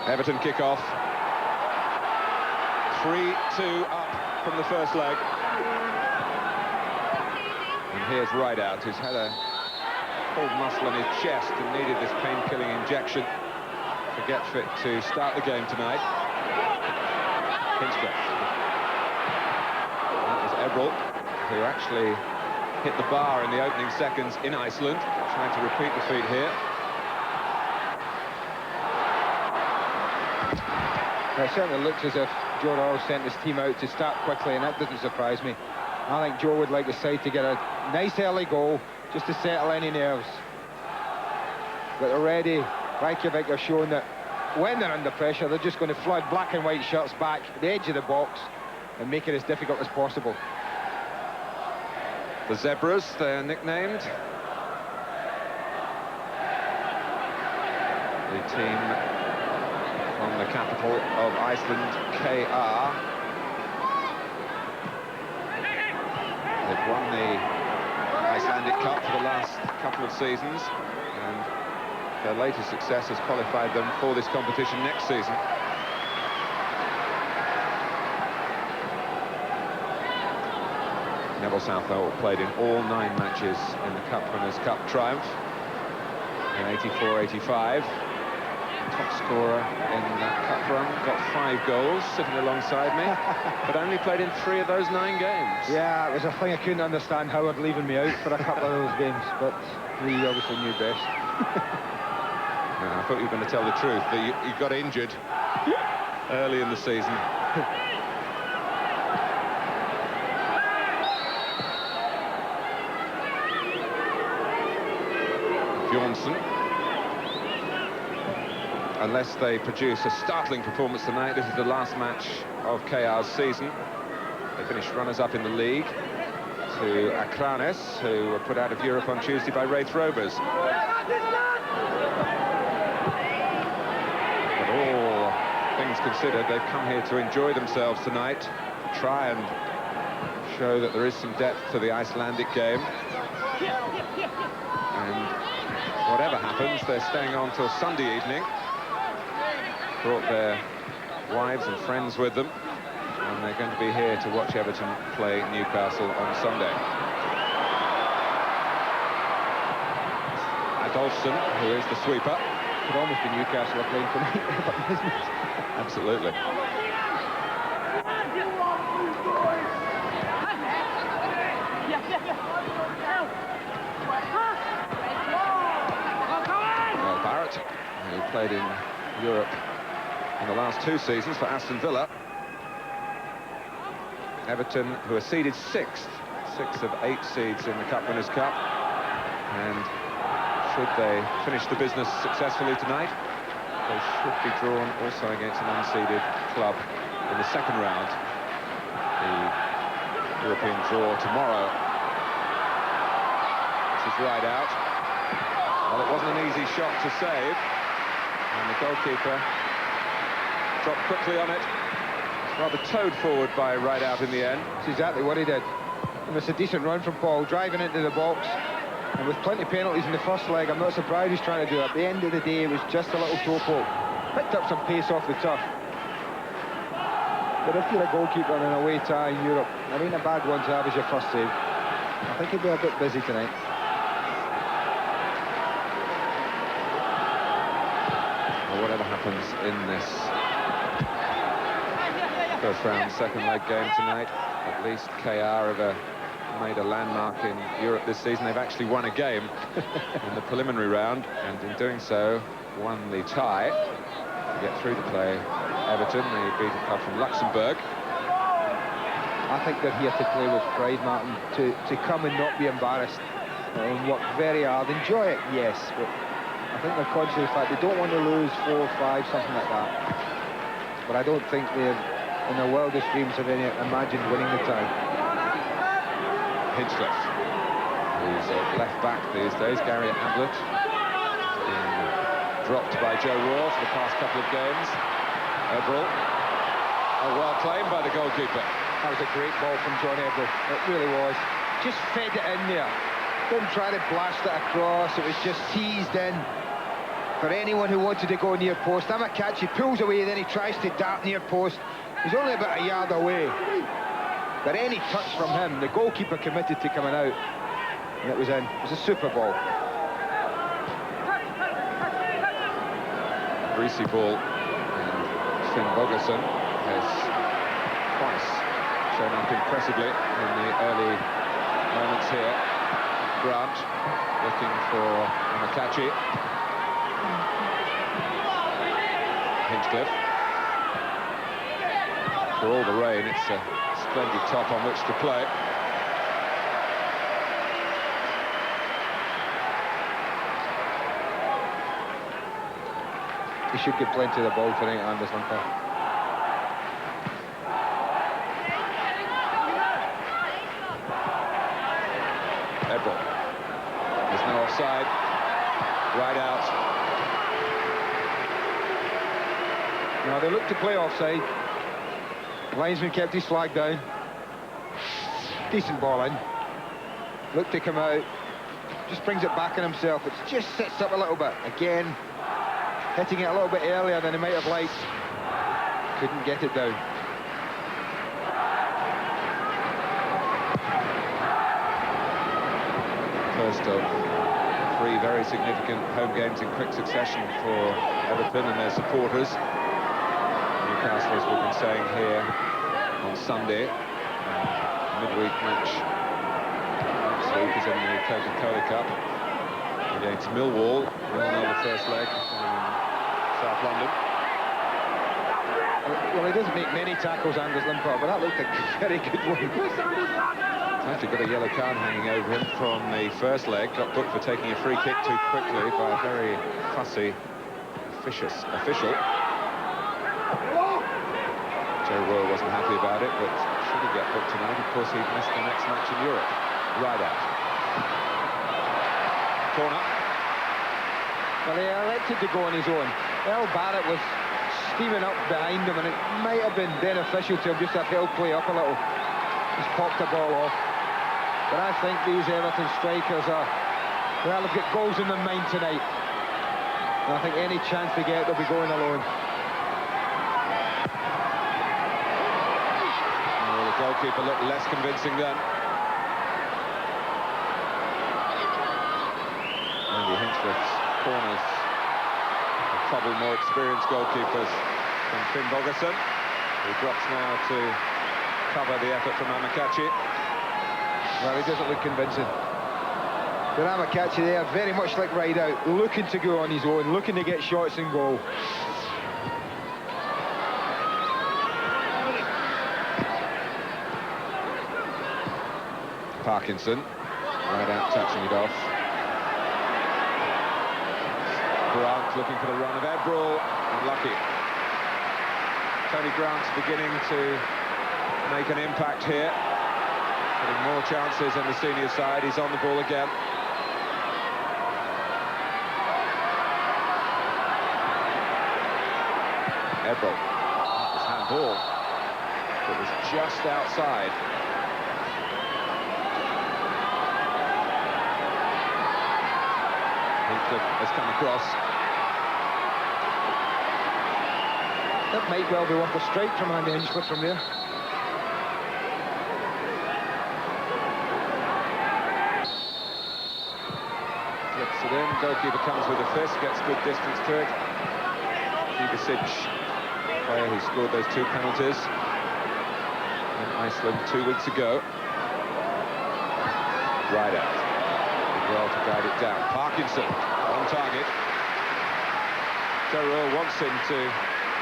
Everton kick off. 3-2 up from the first leg. And here's Rideout, who's had a pulled muscle in his chest and needed this pain-killing injection to get fit to start the game tonight. Hinchcliffe. That was Everton, who actually hit the bar in the opening seconds in Iceland, trying to repeat the feat here. It certainly looks as if Joe Royal sent his team out to start quickly, and that doesn't surprise me. I think Joe would like the side to get a nice early goal, just to settle any nerves. But already, Reykjavik are showing that when they're under pressure, they're just going to flood black and white shirts back at the edge of the box and make it as difficult as possible. The Zebras, they're nicknamed. The team from the capital of Iceland, KR. They've won the Icelandic Cup for the last couple of seasons, and their latest success has qualified them for this competition next season. Neville Southall played in all 9 matches in the Cup Winners' Cup triumph in 84-85. Top scorer in that cup run, got 5 goals, sitting alongside me, but only played in 3 of those 9 games. Yeah, it was a thing I couldn't understand, Howard leaving me out for a couple of those games, but he obviously knew best. I thought you were going to tell the truth, that you got injured early in the season. Bjornsson. Unless they produce a startling performance tonight, this is the last match of KR's season. They finished runners-up in the league to Akranes, who were put out of Europe on Tuesday by Wraith Rovers. But all things considered, they've come here to enjoy themselves tonight, to try and show that there is some depth to the Icelandic game. And whatever happens, they're staying on till Sunday evening. Brought their wives and friends with them, and they're going to be here to watch Everton play Newcastle on Sunday. Adolfsson, who is the sweeper. Could almost be Newcastle are playing tonight, isn't it? Absolutely. Well, Barrett, who played in Europe in the last 2 seasons for Aston Villa. Everton, who are seeded 6th of 8 seeds in the Cup Winners' Cup, and should they finish the business successfully tonight, they should be drawn also against an unseeded club in the second round. The European draw tomorrow. This is Rideout. Well, it wasn't an easy shot to save, and the goalkeeper dropped quickly on it. Rather towed forward by Rideout in the end. That's exactly what he did. It was a decent run from Paul, driving into the box. And with plenty of penalties in the first leg, I'm not surprised he's trying to do it. At the end of the day, it was just a little toe poke. Picked up some pace off the turf. But if you're a goalkeeper in an away tie in Europe, it ain't a bad one to have as your first save. I think he'll be a bit busy tonight. Well, whatever happens in this first round, second leg game tonight, at least KR have made a landmark in Europe this season. They've actually won a game in the preliminary round, and in doing so, won the tie to get through to play Everton. They beat a club from Luxembourg. I think they're here to play with pride, Martin, to come and not be embarrassed and work very hard. Enjoy it, yes, but I think they're conscious of the fact they don't want to lose 4 or 5, something like that. But I don't think they've, in their wildest dreams, have any imagined winning the tie. Hinchcliffe, who's left back these days. Gary Ablett has been dropped by Joe Royal for the past couple of games. Ebrel, well claimed by the goalkeeper. That was a great ball from John Ebrel. It really was. Just fed it in there. Didn't try to blast it across. It was just teased in. for anyone who wanted to go near post. Amakachi pulls away, then he tries to dart near post. He's only about a yard away. But any touch from him, the goalkeeper committed to coming out. And it was in. It was a super ball. Greasy ball. And Finn Bogerson has twice shown up impressively in the early moments here. Grant looking for Amakachi. Hinchcliffe. For all the rain, it's a splendid top on which to play. He should get plenty of the ball tonight, Anders Limper. Everton. There's no offside. Right out. Now they look to play offside. Linesman kept his flag down. Decent ball in. Look to come out. Just brings it back on himself. It just sits up a little bit. Again, hitting it a little bit earlier than he might have liked. Couldn't get it down. First of 3 very significant home games in quick succession for Everton and their supporters. Newcastle, as we've been saying here, on Sunday. Midweek match next week is in the Coca-Cola Cup against Millwall. We all know the first leg in South London. Well, he doesn't make many tackles, Anders Limpar, but that looked a very good one. Actually got a yellow card hanging over him from the first leg. Got booked for taking a free kick too quickly by a very fussy, official. Joe Royle wasn't happy about it, but should he get booked tonight? Of course, he'd missed the next match in Europe. Right out. Corner. Well, he elected to go on his own. Earl Barrett was steaming up behind him, and it might have been beneficial to him just to have held play up a little. He's popped the ball off. But I think these Everton strikers are, well, they've got goals in their mind tonight. And I think any chance they get, they'll be going alone. Oh, the goalkeeper looked less convincing then. Andy Hinchcliffe's corners have troubled more experienced goalkeepers than Finn Bogerson, who drops now to cover the effort from Amakachi. Well, he doesn't look convincing. But Amakachi there, very much like Rideout, looking to go on his own, looking to get shots and goal. Parkinson, Rideout touching it off. Grant looking for the run of Ebrel, unlucky. Tony Grant's beginning to make an impact here. Getting more chances on the senior side. He's on the ball again. Ebrel. It was handball. It was just outside. Heathcliff has come across. That might well be worth a strike from Andy Hinchcliffe from there. Flips it in, goalkeeper comes with a fist, gets good distance to it. Ibisic, player who scored those 2 penalties in Iceland 2 weeks ago. Right out. Did well to guide it down. Parkinson on target. Joe Royle wants him to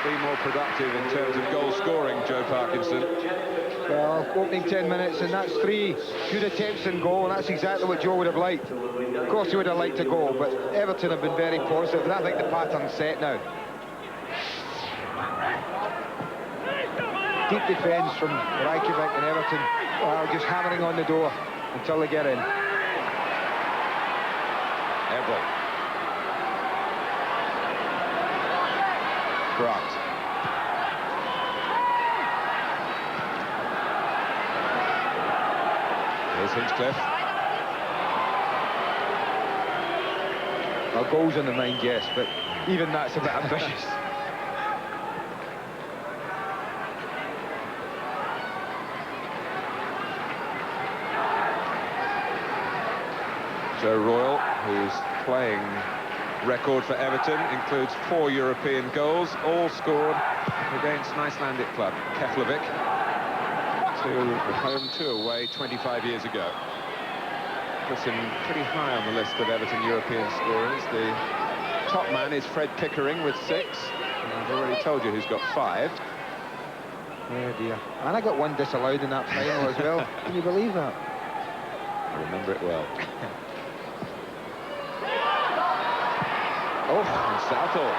be more productive in terms of goal scoring, Joe Parkinson. Well, opening 10 minutes, and that's 3 good attempts in goal, and that's exactly what Joe would have liked. Of course he would have liked a goal, but Everton have been very positive, and I think the pattern's set now. Deep defence from Reykjavik and Everton, well, just hammering on the door until they get in. Ebrel. Grant. Here's Hinchcliffe. Well, Well, goals on the mind, yes, but even that's a bit ambitious. Joe Royle, who's playing record for Everton, includes 4 European goals, all scored against an Icelandic club, Keflavik. 2 at home, 2 away, 25 years ago. Puts him pretty high on the list of Everton European scorers. The top man is Fred Pickering with 6. And I've already told you who's got 5. Oh dear. And I got 1 disallowed in that final as well. Can you believe that? I remember it well. Oh, and Southall.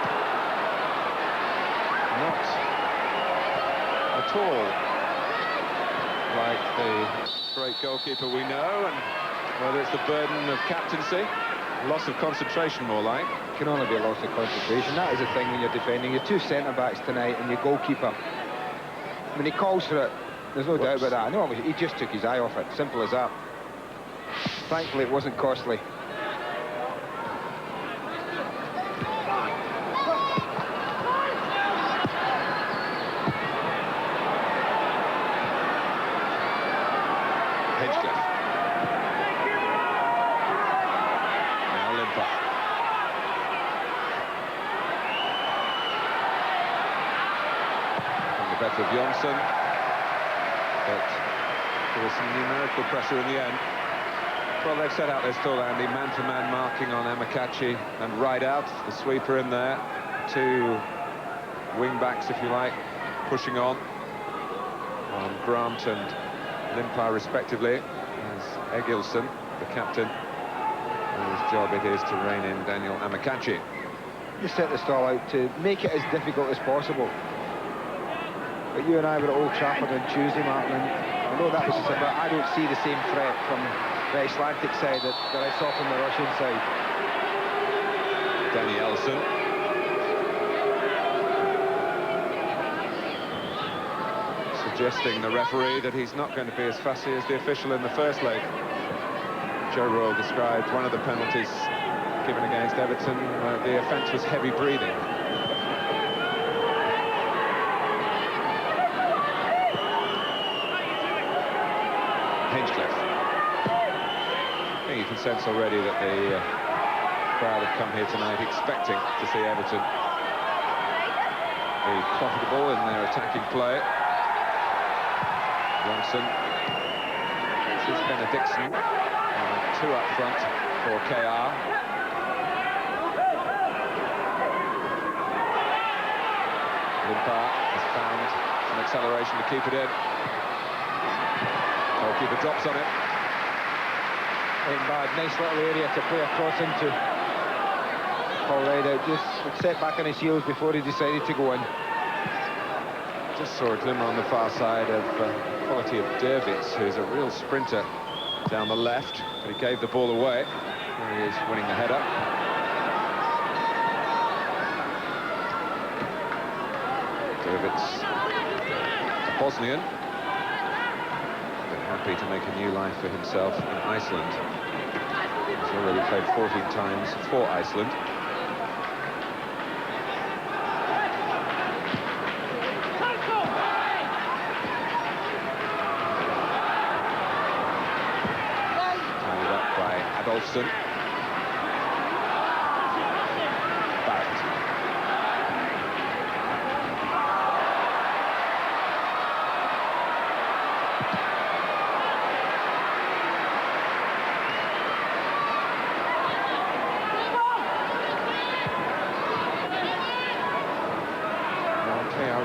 Not at all like the great goalkeeper we know, and whether it's the burden of captaincy, loss of concentration more like. It can only be a loss of concentration. That is the thing when you're defending. Your 2 centre-backs tonight and your goalkeeper. I mean, he calls for it. There's no doubt about that. I know he just took his eye off it. Simple as that. Thankfully, it wasn't costly. Of Jonsson, but there was some numerical pressure in the end. Well, they've set out their stall, Andy, man-to-man marking on Amakachi and right out, the sweeper in there, 2 wing-backs, if you like, pushing on Grant and Limpar respectively, as Egilson, the captain, whose job it is to rein in Daniel Amakachi. You set the stall out to make it as difficult as possible. But you and I were at Old Trafford on Tuesday, Martin, and I know that was just about, I don't see the same threat from the Icelandic side that I saw from the Russian side. Danny Elson. Suggesting the referee that he's not going to be as fussy as the official in the first leg. Joe Royle described one of the penalties given against Everton, the offence was heavy breathing. Hinchcliffe. I think you can sense already that the crowd have come here tonight expecting to see Everton be profitable in their attacking play. Johnson. This is Benedictson. 2 up front for KR. Limpar has found some acceleration to keep it in. Goalkeeper drops on it. Ain't bad, nice little area to play across into. All right, just set back on his heels before he decided to go in. Just saw a glimmer on the far side of the quality of Dervits, who's a real sprinter down the left, but he gave the ball away. Here he is winning the header. Dervits, a Bosnian, happy to make a new life for himself in Iceland. He's already played 14 times for Iceland. Tied up by Adolfsson.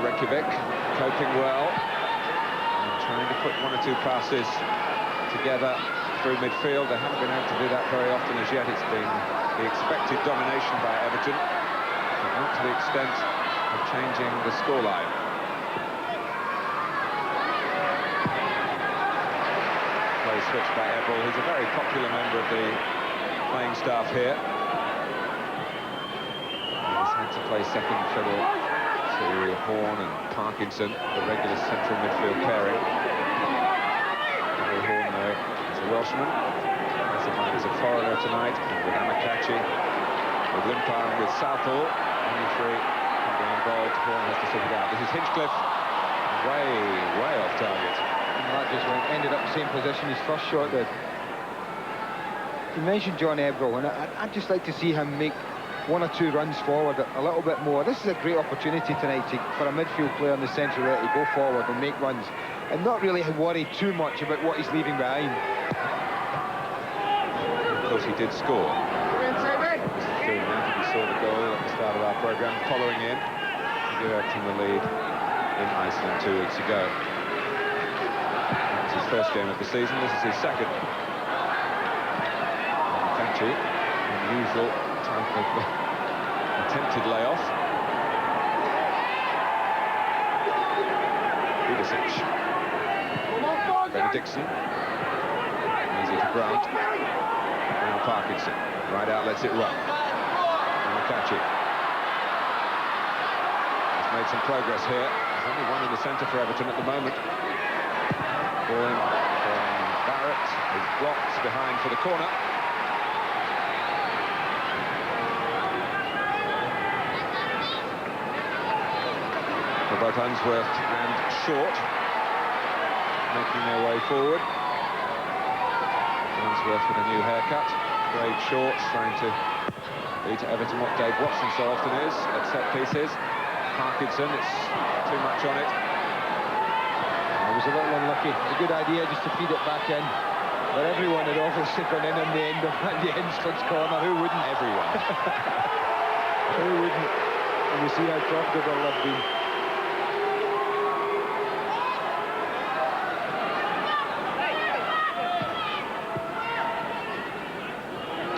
Reykjavik coping well and trying to put 1 or 2 passes together through midfield. They haven't been able to do that very often as yet. It's been the expected domination by Everton, but not to the extent of changing the scoreline. Play switch by Ebel, who's a very popular member of the playing staff here. He's had to play second fiddle to Horn and Parkinson, the regular central midfield pairing. Horn, though, is a Welshman. Classified as a foreigner tonight, and with Amakachi, the with Limpar and with Southall. Only three can be involved. Horn has to sort it out. This is Hinchcliffe. Way off target. And that just ended up the same position his first shot did. You mentioned John Ebro, and I'd just like to see him make 1 or 2 runs forward a little bit more. This is a great opportunity tonight for a midfield player in the centre to go forward and make runs and not really worry too much about what he's leaving behind. Of course, he did score. Doing that, if you saw the goal at the start of our programme, following in to give Everton the lead in Iceland 2 weeks ago. That was his first game of the season. This is his second. Kachi, unusual type of attempted layoff. Vidicic. Benedictson. Easy to Grant. Now Parkinson. Right out, lets it run. Kachi. He's made some progress here. There's only one in the centre for Everton at the moment. Ball in from Barrett. He's blocked behind for the corner. For both Unsworth and Short making their way forward. Unsworth with a new haircut. Great Short trying to lead to Everton what Dave Watson so often is at set pieces. Parkinson, it's too much on it. It was a little unlucky. It was a good idea just to feed it back in. But everyone had obviously gone in the end of the Hinchcliffe's corner. Who wouldn't? Everyone. Who wouldn't? And you see how profitable they've been.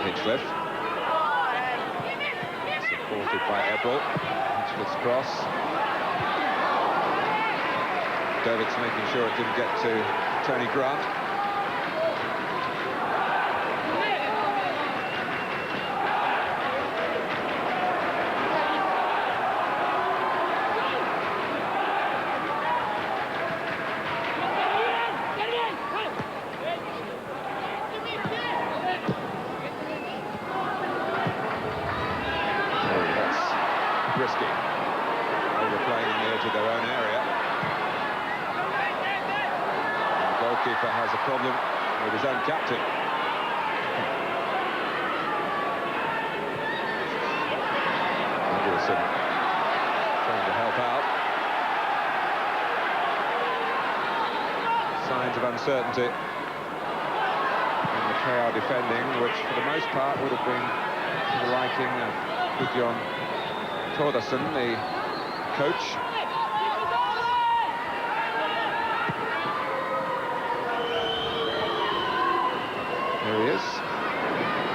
Hinchcliffe. Supported by Ebro. Hinchcliffe's cross. Davids making sure it didn't get to Tony Grant. Risky. Overplaying on the edge of their own area. And the goalkeeper has a problem with his own captain. Anderson trying to help out. Signs of uncertainty in the KR defending, which for the most part would have been to the liking of Gudjon Thordarson, the coach. There he is,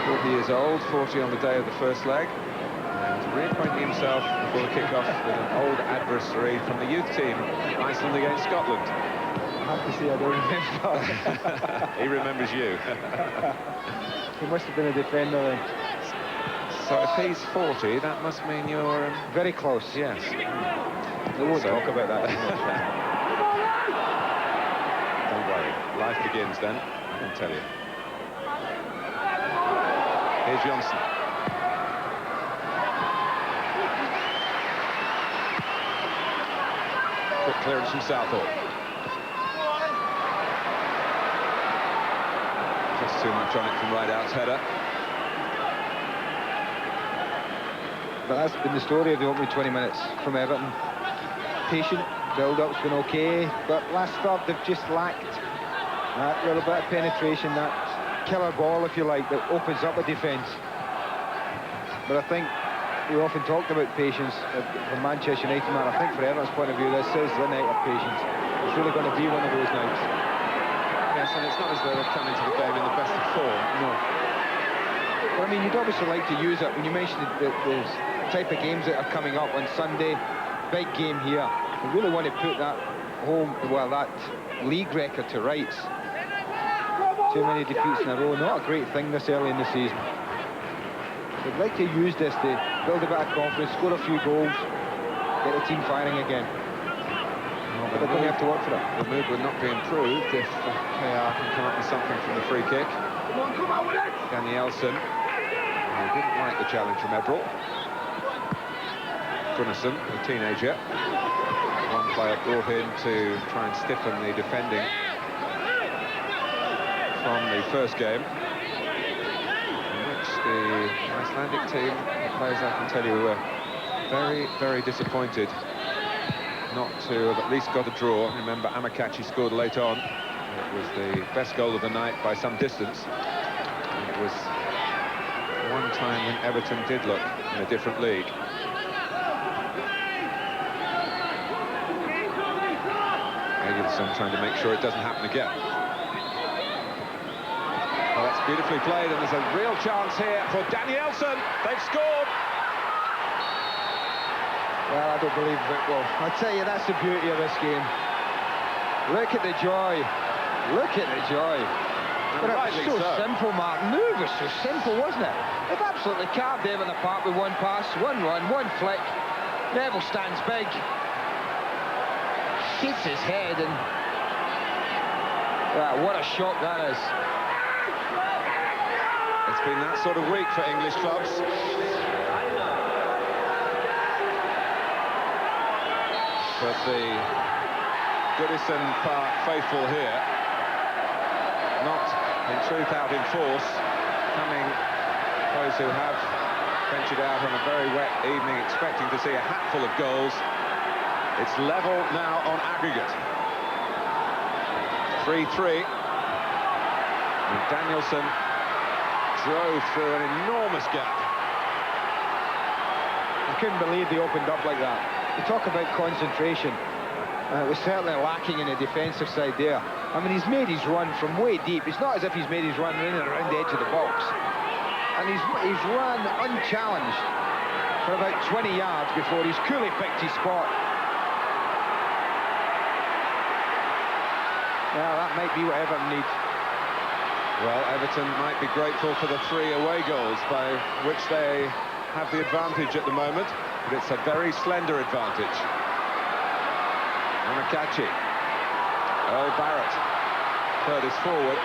40 years old, 40 on the day of the first leg, and reacquainting himself before the kick-off with an old adversary from the youth team, Iceland against Scotland. I have to say I don't remember. He remembers you. He must have been a defender then. So if he's 40, that must mean you're... very close. Yes. We won't talk about that. Don't worry. Life begins then, I can tell you. Here's Johnson. Quick clearance from Southall. Just too much on it from right out's header. But that's been the story of the opening 20 minutes from Everton. Patient, build-up's been okay, but last third they've just lacked that little bit of penetration, that killer ball, if you like, that opens up a defence. But I think we often talked about patience from Manchester United, man. I think from Everton's point of view, this is the night of patience. It's really going to be one of those nights. Yes, and it's not as though they've come into the game in the best of form. No. But I mean, you'd obviously like to use it. When you mentioned the type of games that are coming up on Sunday, big game here. We really want to put that home, well, that league record to rights. Too many defeats in a row, not a great thing this early in the season. We'd like to use this to build a bit of confidence, score a few goals, get the team firing again. But they're going to have to work for it. The mood would not be improved if KR can come up with something from the free kick. Danielson. He didn't like the challenge from Eberl. Gunnarsson, a teenager. One player brought in to try and stiffen the defending from the first game, in which the Icelandic team, the players I can tell you, were very, very disappointed not to have at least got a draw. Remember, Amakachi scored late on. It was the best goal of the night by some distance. And it was one time when Everton did look in a different league. Edilson trying to make sure it doesn't happen again. Well, that's beautifully played, and there's a real chance here for Danielsson. They've scored. Well, I don't believe it will. I tell you, that's the beauty of this game. Look at the joy. Look at the joy. But it was so simple, Mark. The move was so simple, wasn't it? They've absolutely carved Everton apart with one pass, one run, one flick. Neville stands big. Keeps his head, and what a shock that is. It's been that sort of week for English clubs. But the Goodison Park faithful here, not in truth out in force, coming those who have ventured out on a very wet evening expecting to see a hatful of goals. It's level now on aggregate. 3-3. And Danielsson drove through an enormous gap. I couldn't believe they opened up like that. You talk about concentration. It was certainly lacking in the defensive side there. I mean, he's made his run from way deep. It's not as if he's made his run in and around the edge of the box. And he's run unchallenged for about 20 yards before he's coolly picked his spot. Well, that might be what Everton need. Well, Everton might be grateful for the 3 away goals by which they have the advantage at the moment, but it's a very slender advantage. Amakachi. Earl Barrett, furthest forward.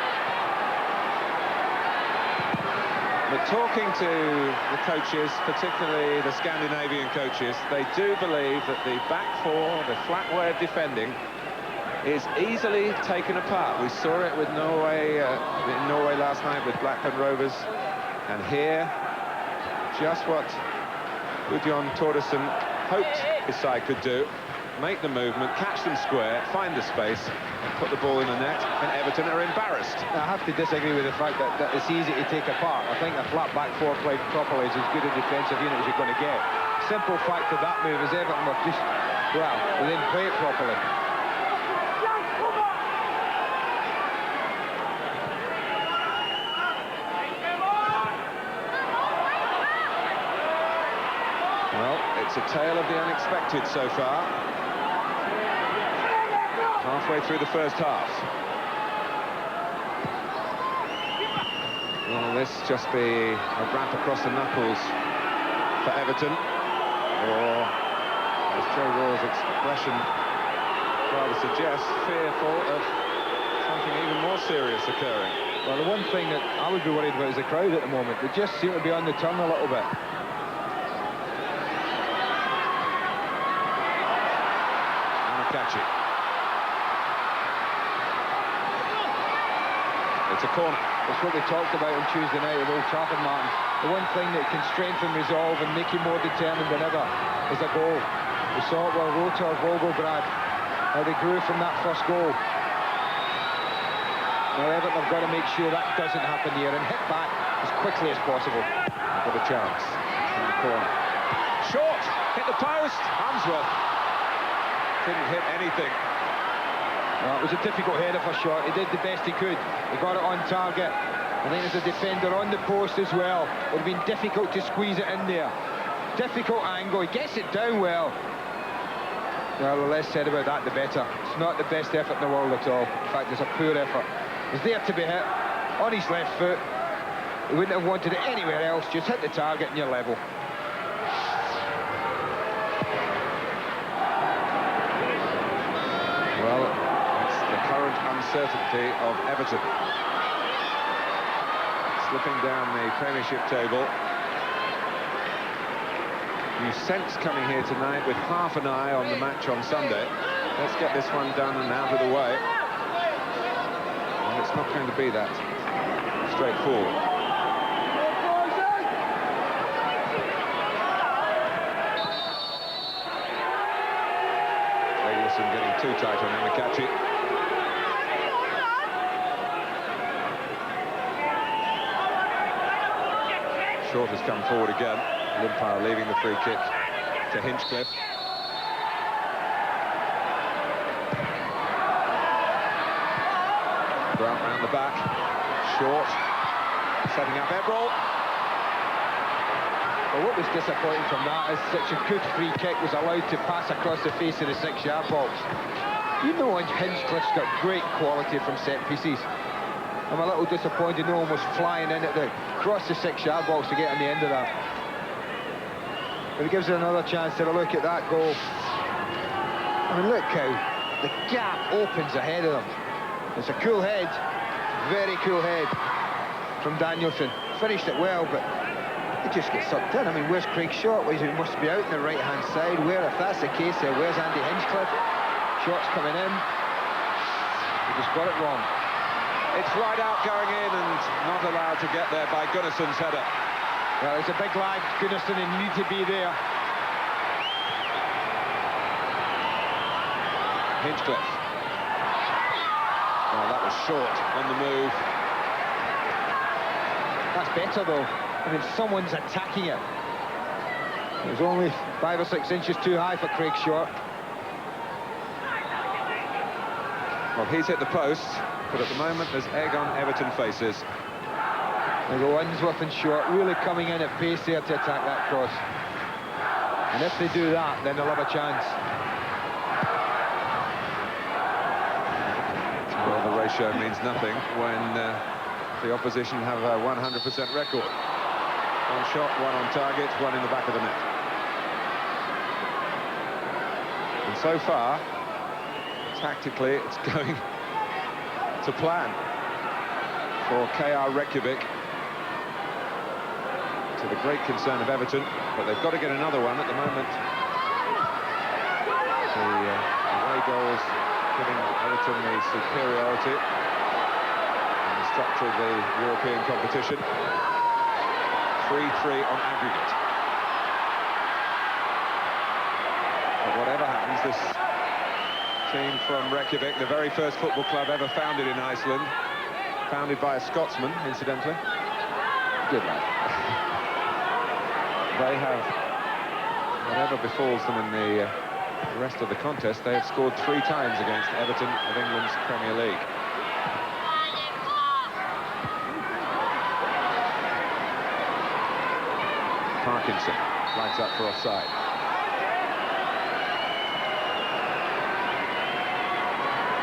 But talking to the coaches, particularly the Scandinavian coaches, they do believe that the back four, the flat way of defending, is easily taken apart. We saw it with Norway in Norway last night with Blackburn Rovers, and here, just what Gudjon Thordarson hoped his side could do: make the movement, catch them square, find the space, and put the ball in the net. And Everton are embarrassed. I have to disagree with the fact that it's easy to take apart. I think a flat back four played properly is as good a defensive unit as you're going to get. Simple fact of that move is Everton were just, well, they didn't play it properly. Well, it's a tale of the unexpected so far. Halfway through the first half. Will this just be a rap across the knuckles for Everton? Or, as Joe Raw's expression rather suggests, fearful of something even more serious occurring? Well, the one thing that I would be worried about is the crowd at the moment. They just seem to be on the turn a little bit. Amakachi. It's a corner. That's what we talked about on Tuesday night at Old Trafford, Martin. The one thing that can strengthen resolve and make you more determined than ever is a goal. We saw it with Rota or Volgograd, how they grew from that first goal. Now Everton have got to make sure that doesn't happen here and hit back as quickly as possible. Got a chance in the corner. Short, hit the post. Hamsworth didn't hit anything. Well, it was a difficult header for shot. He did the best he could. He got it on target. I think there's a defender on the post as well. It would have been difficult to squeeze it in there. Difficult angle. He gets it down well. Well, the less said about that, the better. It's not the best effort in the world at all. In fact, it's a poor effort. It's there to be hit on his left foot. He wouldn't have wanted it anywhere else. Just hit the target and you're level. Well, it's the current uncertainty of Everton. Slipping down the Premiership table You sense coming here tonight with half an eye on the match on Sunday. Let's get this one done and out of the way. And it's not going to be that straightforward. Reykjavik getting too tight on Amakachi. Short has come forward again. Limpar leaving the free kick to Hinchcliffe. Grant round the back. Short. Setting up Ebrel. Well, what was disappointing from that is such a good free kick was allowed to pass across the face of the 6-yard box. You know Hinchcliffe's got great quality from set pieces. I'm a little disappointed, no one was flying in at the across the 6-yard box to get on the end of that. But it gives it another chance to have a look at that goal. I mean, look how the gap opens ahead of them. It's a cool head, very cool head from Danielson. Finished it well, but it just gets sucked in. I mean, where's Craig Short? Well, he must be out on the right-hand side. Where, if that's the case, where's Andy Hinchcliffe? Short's coming in. He just got it wrong. It's right out going in and not allowed to get there by Gunnarsson's header. Well, it's a big lad, Gunnarsson, and need to be there. Hinchcliffe. Well, that was short on the move. That's better, though. I mean, someone's attacking it. It was only 5 or 6 inches too high for Craig Short. Well, he's hit the post, but at the moment there's egg on Everton faces. There go Unsworth and Short really coming in at pace there to attack that cross. And if they do that, then they'll have a chance. Well, the ratio means nothing when the opposition have a 100% record. One shot, one on target, one in the back of the net. And so far, tactically, it's going to plan for KR Reykjavik, to the great concern of Everton, but they've got to get another one at the moment. The away goals giving Everton the superiority in the structure of the European competition. 3-3 on aggregate. But whatever happens, this team from Reykjavik, the very first football club ever founded in Iceland, founded by a Scotsman, incidentally. Good lad. They have, whatever befalls them in the rest of the contest, they have scored 3 times against Everton of England's Premier League. Parkinson flags up for offside.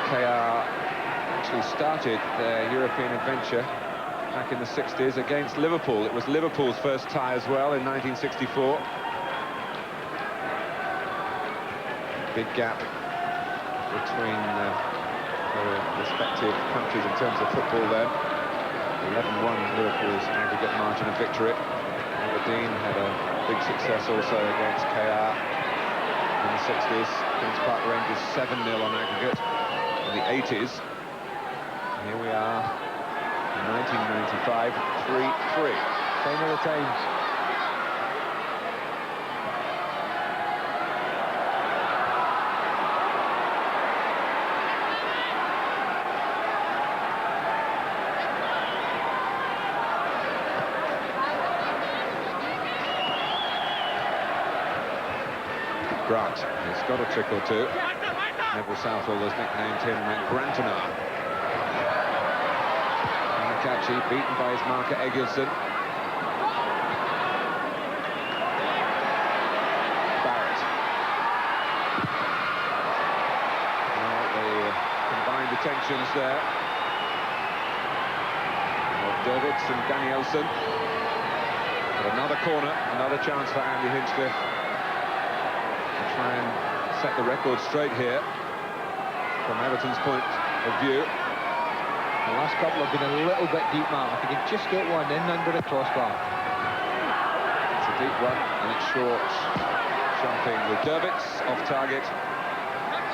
KR actually started their European adventure back in the 60s against Liverpool. It was Liverpool's first tie as well in 1964. Big gap between the respective countries in terms of football then. 11-1 Liverpool's aggregate margin of victory. Aberdeen had a big success also against KR in the 60s. Queen's Park Rangers 7-0 on aggregate in the 80s. Here we are, 1995, 3-3. Sign of the times. Grant, he's got a trick or two. Neville Southall has nicknamed him Grantonar. Amakachi beaten by his marker Egilson. Barrett. Well, the combined attentions there of Dervitz and Danielson. But another corner, another chance for Andy Hinchcliffe. Try and set the record straight here from Everton's point of view. The last couple have been a little bit deep, Mark. If you can just get one in under the crossbar. It's a deep one, and it's short. Jumping with Durbitz, off target.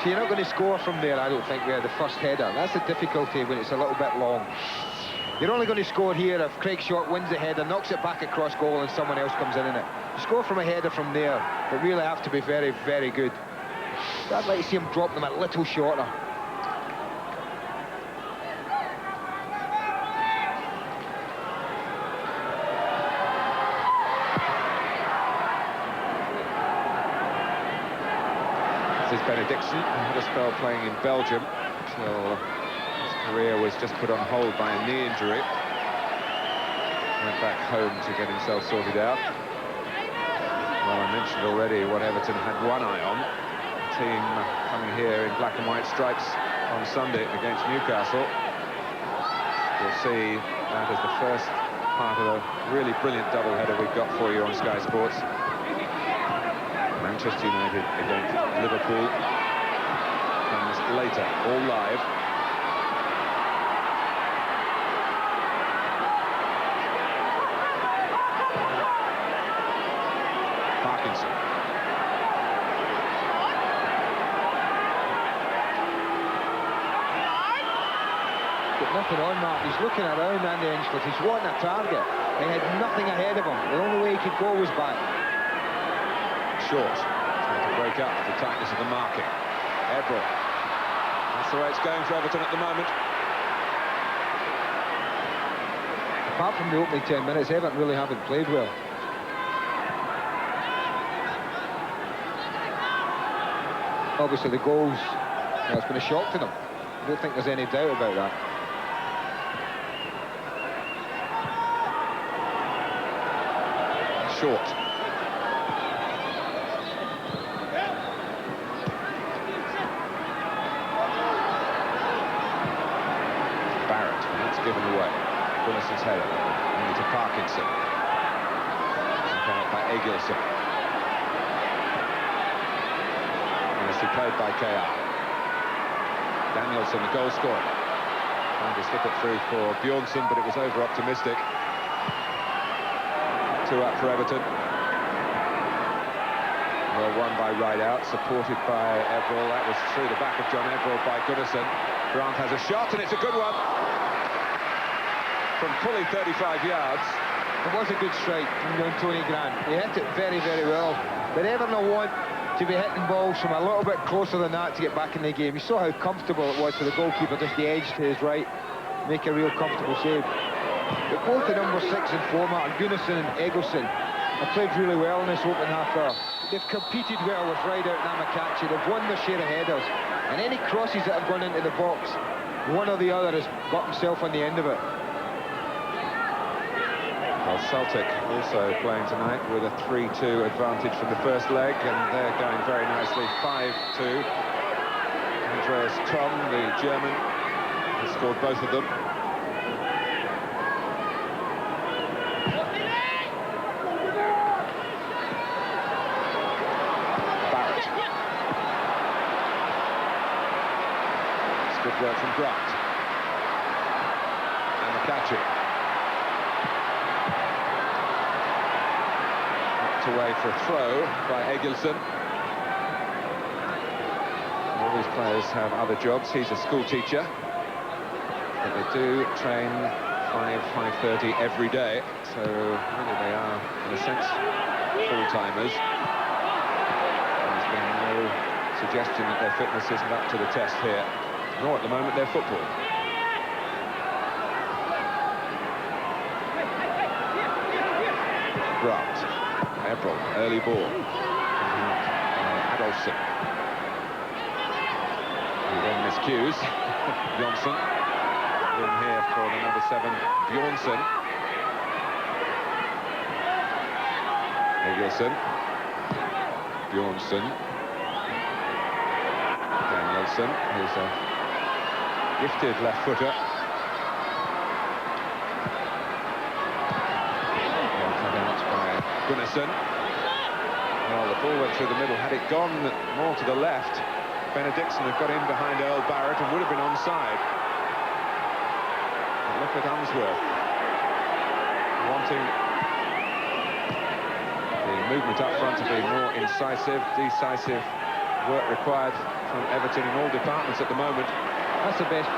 So you're not going to score from there, I don't think, where the first header. That's the difficulty when it's a little bit long. You're only going to score here if Craig Short wins the header, knocks it back across goal, and someone else comes in it. You score from a header from there, but really have to be very, very good. So I'd like to see him drop them a little shorter. This is Benedictson, who had a spell playing in Belgium until his career was just put on hold by a knee injury. Went back home to get himself sorted out. Well, I mentioned already what Everton had one eye on. The team coming here in black and white stripes on Sunday against Newcastle. You'll see that as the first part of a really brilliant doubleheader we've got for you on Sky Sports. Manchester United against Liverpool comes later, all live. Parkinson. Got nothing on, Mark. He's looking around Andy Hinchcliffe. He's wanting a target. He had nothing ahead of him. The only way he could go was back. Short, trying to break up the tightness of the marking. Everton. That's the way it's going for Everton at the moment. Apart from the opening 10 minutes, Everton really haven't played well. Obviously the goals, it's been a shock to them. I don't think there's any doubt about that. Short. Given away. Willison's header. Only to Parkinson. Out by Egilson. Nicely played by KR. Danielson, the goal scorer. Trying to slip it through for Bjornsson, but it was over-optimistic. 2 up for Everton. Well won by Rideout, supported by Everall. That was through the back of John Everall by Gunnarsson. Grant has a shot, and it's a good one. From fully 35 yards. It was a good strike from Tony Grant. He hit it very, very well. But Everton will want to be hitting balls from a little bit closer than that to get back in the game. You saw how comfortable it was for the goalkeeper, just the edge to his right, make a real comfortable save. But both the number 6 and 4, Martin, Gunnarsson and Egilson, have played really well in this opening half hour. They've competed well with Rideout and Amokachi. They've won their share of headers. And any crosses that have gone into the box, one or the other has got himself on the end of it. Well, Celtic also playing tonight with a 3-2 advantage from the first leg, and they're going very nicely, 5-2. Andreas Tom, the German, has scored both of them. Barrett. It's good work from Grant. Amokachi. Away for a throw by Egilson. All these players have other jobs. He's a school teacher, but they do train 5:30 every day, so really they are, in a sense, full-timers. There's been no suggestion that their fitness isn't up to the test here, nor at the moment their football. Grant. Everall, early ball. Adolfsson. He then miscues. Bjornsson. In here for the number 7, Bjornsson. Egilson. Bjornsson. Danielson, who's a gifted left-footer. Gunnarsson. Well, the ball went through the middle. Had it gone more to the left, Benedictson had got in behind Earl Barrett and would have been onside. But look at Unsworth wanting movement up front to be more incisive, decisive work required from Everton in all departments at the moment. That's the best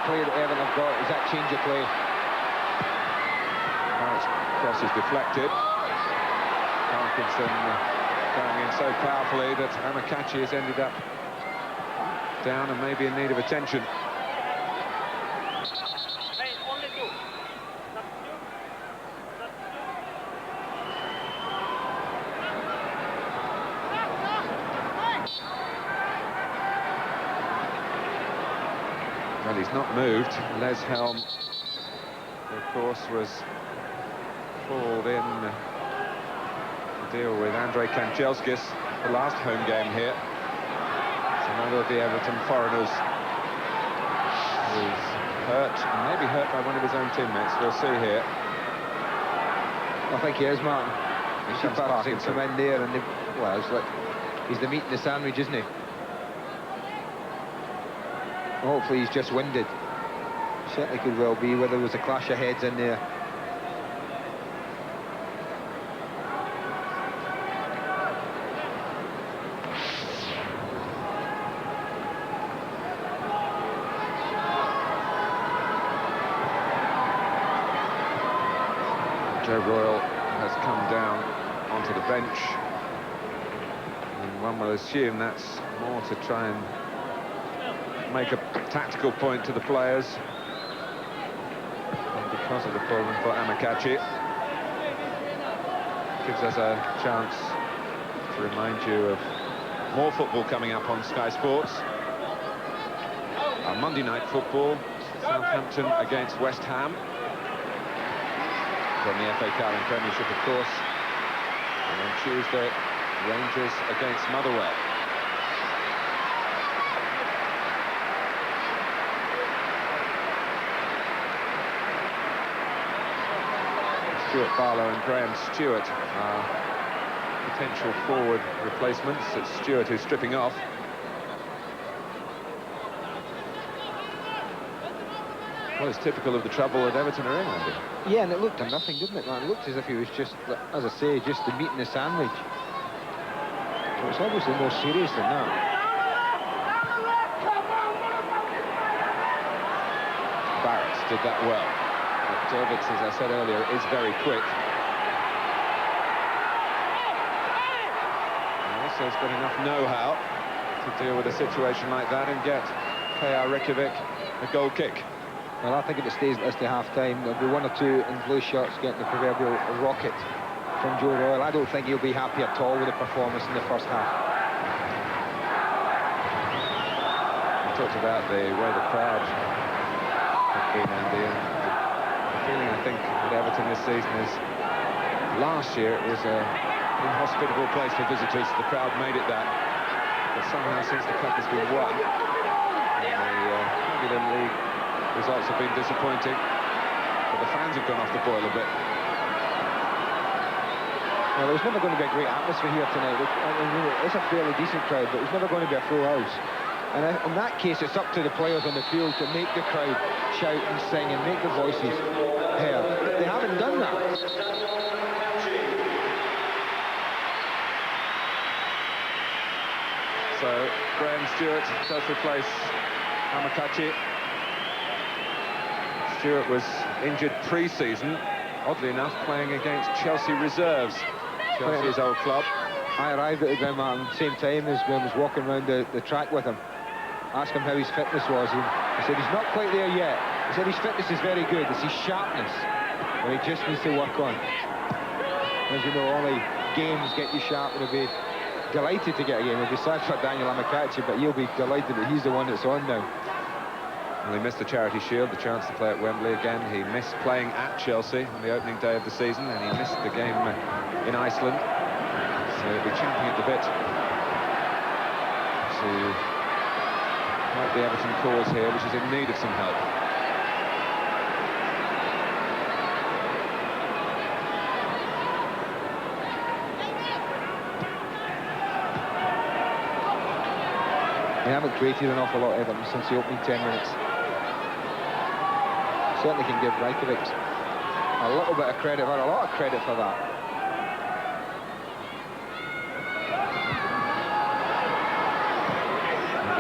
play that Everton have got, is that change of play. Barrett's cross is deflected. Parkinson going in so powerfully that Amakachi has ended up down and maybe in need of attention. Well, he's not moved. Les Helm, of course, was called in to deal with Andrei Kanchelskis, the last home game here. It's another of the Everton foreigners who's hurt, and maybe hurt by one of his own teammates. We'll see here. I think he is, Martin. He He's comes come in there, and well, it's like he's the meat in the sandwich, isn't he? Hopefully he's just winded. Certainly could well be, where there was a clash of heads in there. Joe Royle has come down onto the bench, and one will assume that's more to try and make a tactical point to the players, and because of the problem for Amakachi, gives us a chance to remind you of more football coming up on Sky Sports. Our Monday night football, Southampton against West Ham, from the FA Cup and Premiership, of course, and on Tuesday, Rangers against Motherwell. Stuart Barlow and Graham Stewart are potential forward replacements. It's Stewart who's stripping off. Well, it's typical of the trouble that Everton are in, Andy. Yeah, and it looked a nothing, didn't it, man? It looked as if he was just, as I say, just the meat in the sandwich. So it's obviously more serious than that. Barrett did that well. Davids, as I said earlier, is very quick. And also has got enough know-how to deal with a situation like that and get KR Reykjavik a goal kick. Well, I think if it stays at this to half-time, there'll be one or two in blue shirts getting the proverbial rocket from Joe Royle. I don't think he'll be happy at all with the performance in the first half. We talked about the way the crowd have been, Andy, and the feeling, I think, with Everton this season is last year it was an inhospitable place for visitors. The crowd made it that. But somehow, since the cup has been won, and the Premier League results have been disappointing, but the fans have gone off the boil a bit. Well, there's never going to be a great atmosphere here tonight. It's a fairly decent crowd, but it's never going to be a full house. And in that case, it's up to the players on the field to make the crowd shout and sing and make the voices heard. But they haven't done that. So Graham Stewart does replace Amakachi. Stewart was injured pre-season, oddly enough, playing against Chelsea reserves, Chelsea's old club. I arrived at the ground at the same time as when I was walking around the track with him. Asked him how his fitness was. He said he's not quite there yet. He said his fitness is very good. It's his sharpness that he just needs to work on. As you know, only games get you sharp, and he'll be delighted to get a game. He'll be sad for Daniel Amakachi, but he'll be delighted that he's the one that's on now. Well, he missed the Charity Shield, the chance to play at Wembley again. He missed playing at Chelsea on the opening day of the season, and he missed the game in Iceland. So he'll be champing at the bit to help the Everton cause here, which is in need of some help. They haven't created an awful lot, Everton, since the opening 10 minutes. Certainly can give Reykjavik a little bit of credit, or a lot of credit for that.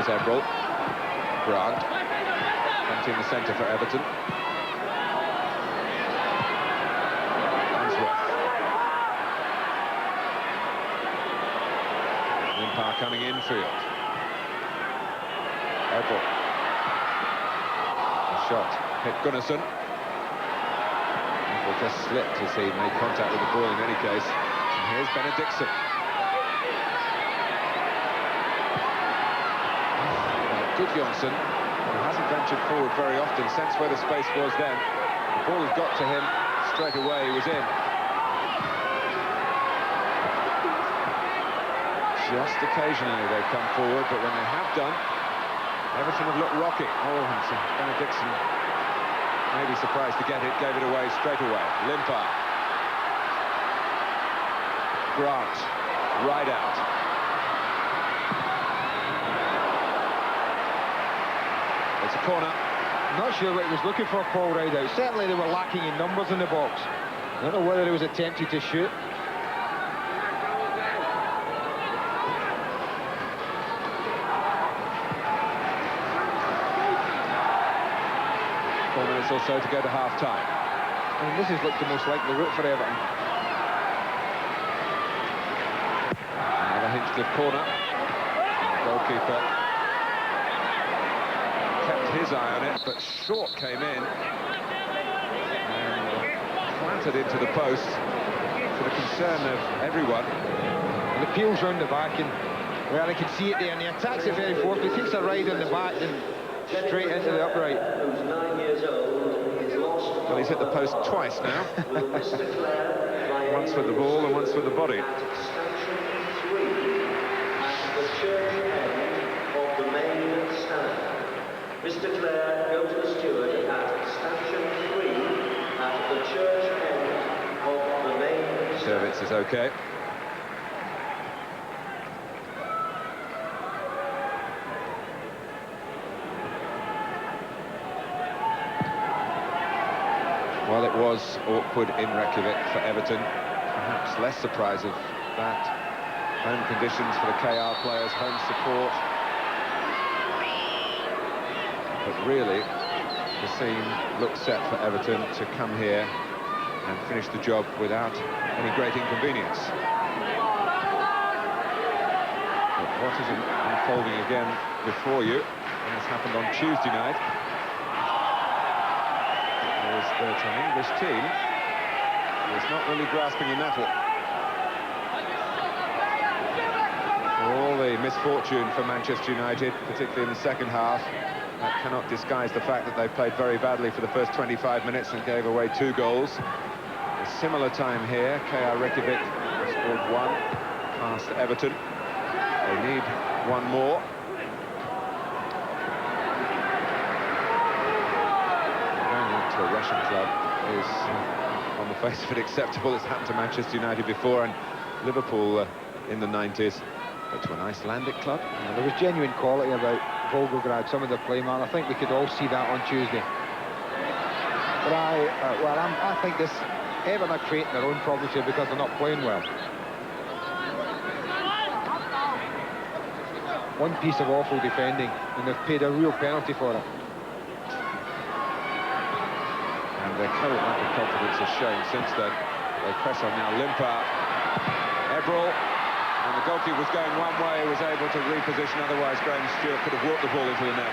was Everton. Grant. Empty in the centre for Everton. Limpar coming infield. Everton. A shot hit Gunnarsson. Everton just slipped as he made contact with the ball in any case. And here's Benediktsson. Gudjonsson, who hasn't ventured forward very often, sensed where the space was then. The ball has got to him straight away, he was in. Just occasionally they've come forward, but when they have done, Everton have looked rocky. Oh, and so Benediktsson, maybe surprised to get it, gave it away straight away. Limpar. Grant, right out. It's a corner. Not sure what he was looking for, Paul, right out. Certainly they were lacking in numbers in the box. I don't know whether he was attempting to shoot. 4 minutes or so to go to half-time. I mean, this has looked the most likely route for Everton. Another Hinchcliffe corner. The goalkeeper kept his eye on it, but short came in and planted into the post to the concern of everyone. And the peels round the back, and well, I can see it there, and he attacks it very forward. He takes a ride on the back and straight into the upright. Well, he's hit the post twice now. Once with the ball and once with the body. Mr. Clare, go to the steward at Station 3 at the church end of the main stand. Service is okay. Well, it was awkward in Reykjavik for Everton. Perhaps less surprise of that. Home conditions for the KR players, home support. But really, the scene looked set for Everton to come here and finish the job without any great inconvenience. But what is unfolding again before you, and it's happened on Tuesday night, is that an English team is not really grasping the nettle. For all the misfortune for Manchester United, particularly in the second half, that cannot disguise the fact that they played very badly for the first 25 minutes and gave away 2 goals. A similar time here, KR Reykjavik scored 1 past Everton. They need 1 more. To a Russian club is on the face of it acceptable. It's happened to Manchester United before and Liverpool in the 90s, but to an Icelandic club. Yeah, there was genuine quality about Volgograd, some of the play, man. I think we could all see that on Tuesday. But I think this Everton are creating their own problems here because they're not playing well. One piece of awful defending, and they've paid a real penalty for it. And their current lack of confidence has shown since then. They press on now. Limpar, Ebrel, and the goalkeeper was going one way, was able to reposition, otherwise Graham Stewart could have walked the ball into the net.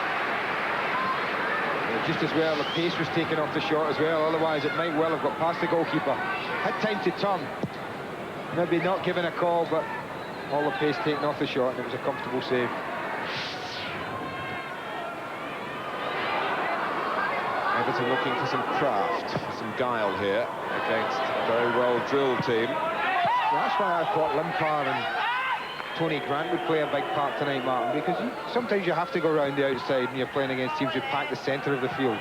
Yeah, just as well, the pace was taken off the shot as well, otherwise it might well have got past the goalkeeper. Had time to turn. Maybe not given a call, but all the pace taken off the shot, and it was a comfortable save. Everton looking for some craft, for some guile here against a very well-drilled team. That's why I thought Limpar and Tony Grant would play a big part tonight, Martin, because sometimes you have to go around the outside when you're playing against teams who pack the centre of the field.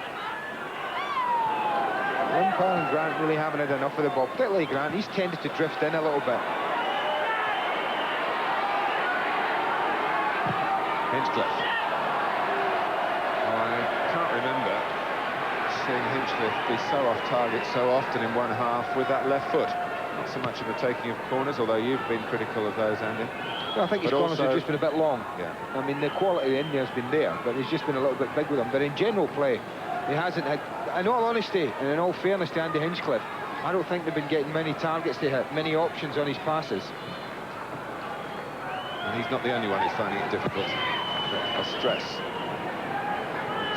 Limpar and Grant really haven't had enough of the ball, particularly Grant. He's tended to drift in a little bit. Hinchcliffe. I can't remember seeing Hinchcliffe be so off target so often in one half with that left foot. Not so much in the taking of corners, although you've been critical of those, Andy. No, I think his But corners have also- just been a bit long. Yeah. I mean, the quality in there has been there, but he's just been a little bit big with them. But in general play, he hasn't had, in all honesty and in all fairness to Andy Hinchcliffe, I don't think they've been getting many targets to hit, many options on his passes. And he's not the only one who's finding it difficult. A stress.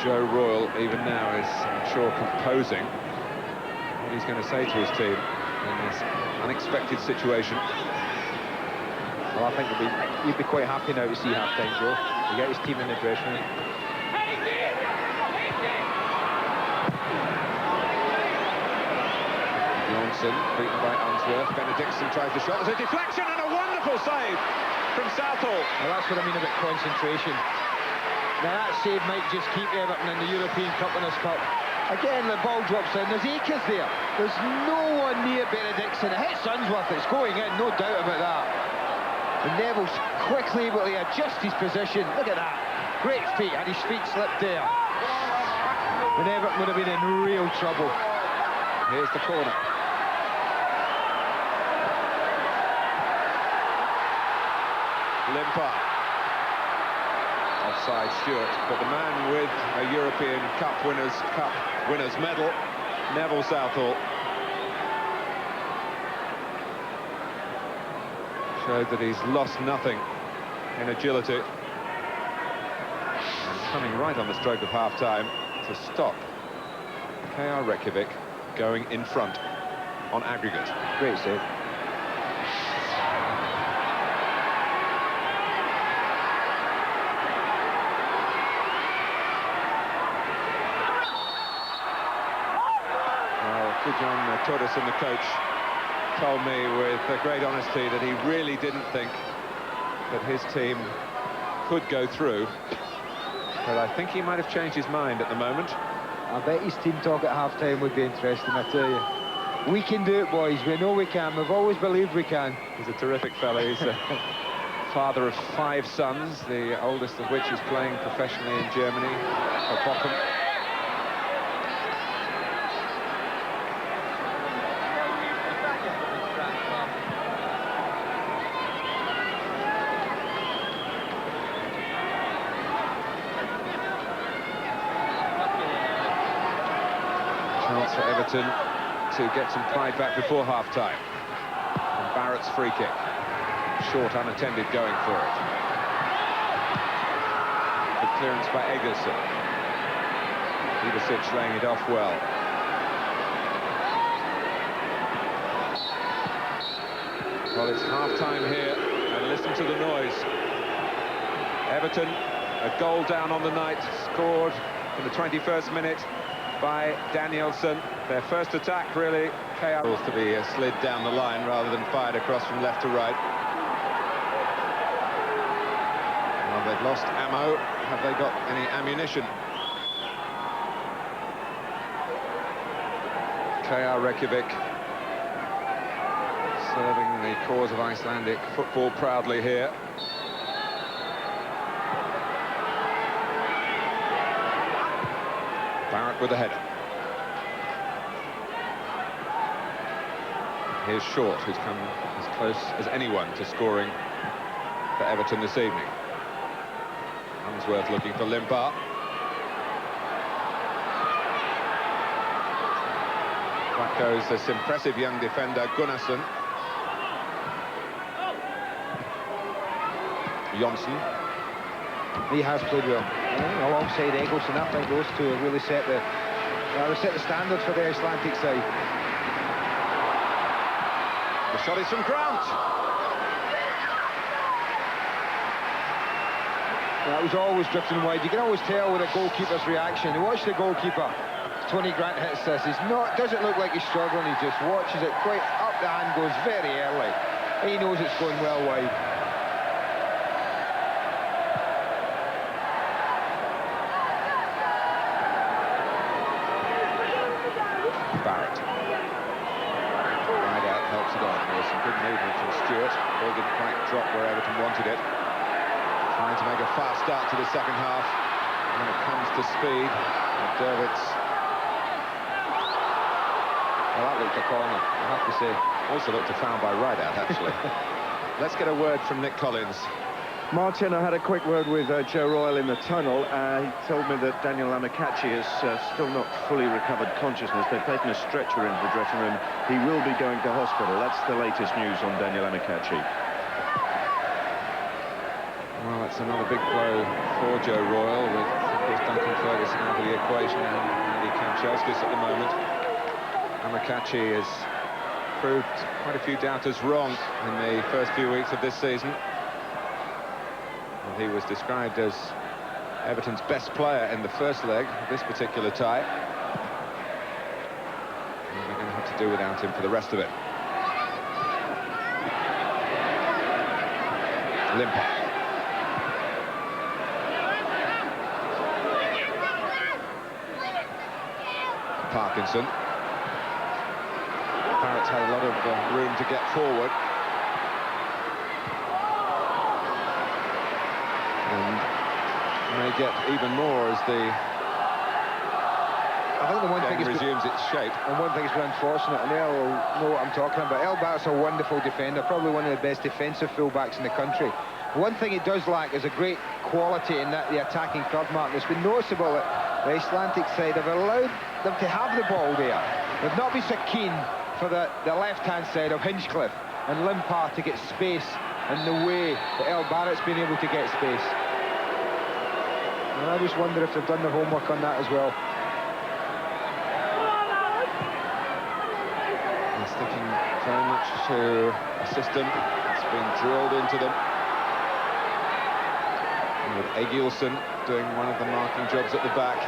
Joe Royle, even now, is, I'm sure, composing what he's going to say to his team in this unexpected situation. Well, I think you'd be quite happy now to see half-time go. You get his team in the dressing room. Johnson, beaten by Unsworth. Benedictson tries the shot. There's a deflection and a wonderful save from Southall. Well, that's what I mean about concentration. Now, that save might just keep Everton in the European Cup Winners' Cup. Again, the ball drops in. There's Akers there. There's no one near Benedictson. It hits Unsworth. It's going in, no doubt about that. And Neville's quickly able to adjust his position. Look at that. Great feet, and his feet slipped there. And Everton would have been in real trouble. Here's the corner. Limpar. Offside Stewart, but the man with a European Cup winners medal, Neville Southall, showed that he's lost nothing in agility. And coming right on the stroke of half-time to stop KR Reykjavik going in front on aggregate. Great save. Guðjón Torresson, the coach, told me with great honesty that he really didn't think that his team could go through. But I think he might have changed his mind at the moment. I bet his team talk at half-time would be interesting, I tell you. We can do it, boys. We know we can. We've always believed we can. He's a terrific fellow. He's a father of 5 sons, the oldest of which is playing professionally in Germany for Bochum. Chance for Everton to get some pride back before half-time. And Barrett's free kick. Short, unattended, going for it. Good clearance by Egerson. Ivicic laying it off well. Well, it's half-time here, and listen to the noise. Everton, a goal down on the night, scored in the 21st minute by Danielsson. Their first attack, really, KR to be slid down the line rather than fired across from left to right. Well, they've lost ammo. Have they got any ammunition? KR Reykjavik serving the cause of Icelandic football proudly here. Barrett with a header. Here's Short, who's come as close as anyone to scoring for Everton this evening. Unsworth looking for Limpar. Back goes this impressive young defender, Gunnarsson. Jonsson. He has played well. Alongside Eggleston, I think those two have really set the standards for the Icelandic side. The shot is from Grant. That was always drifting wide. You can always tell with a goalkeeper's reaction. Watch the goalkeeper. Tony Grant hits this. Doesn't look like he's struggling. He just watches it quite up. The hand goes very early. He knows it's going well wide. Barrett. Right out, helps it on. There's some good movement from Stewart. Ball didn't quite drop where Everton wanted it. Trying to make a fast start to the second half. When it comes to speed, Dervitt's... Well, that looked a corner, I have to say. Also looked a foul by Rideout, actually. Let's get a word from Nick Collins. Martin, I had a quick word with Joe Royle in the tunnel. He told me that Daniel Amokachi is still not fully recovered consciousness. They've taken a stretcher into the dressing room. He will be going to hospital. That's the latest news on Daniel Amokachi. Well, it's another big blow for Joe Royle, with, of course, Duncan Ferguson out of the equation and Andy Kanchelskis at the moment. Amokachi has proved quite a few doubters wrong in the first few weeks of this season. And he was described as Everton's best player in the first leg of this particular tie. And they're going to have to do without him for the rest of it. Limper. Parkinson. Parrott's had a lot of room to get forward. And may get even more as the game resumes its shape. And one thing is unfortunate, and they'll know what I'm talking about. El Bat's a wonderful defender, probably one of the best defensive fullbacks in the country. One thing it does lack is a great quality in that the attacking third mark. It's been noticeable that the Icelandic side have allowed them to have the ball there. They've not been so keen for the left-hand side of Hinchcliffe and Limpar to get space in the way that El Barrett's been able to get space. And I just wonder if they've done their homework on that as well. They're sticking very much to a system that's been drilled into them. And with Egilson doing one of the marking jobs at the back.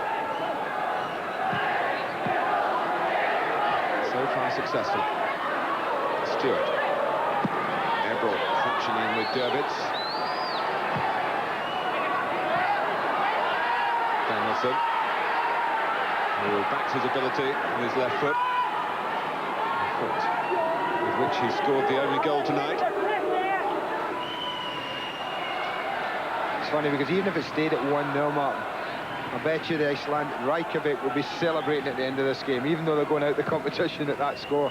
So far successful. Stewart. Eberl crunching in with Durbitz. Danielson, who backs his ability on his left foot. The foot with which he scored the only goal tonight. It's funny because even if it stayed at 1-0, Martin, I bet you the Icelandic Reykjavik will be celebrating at the end of this game, even though they're going out the competition at that score.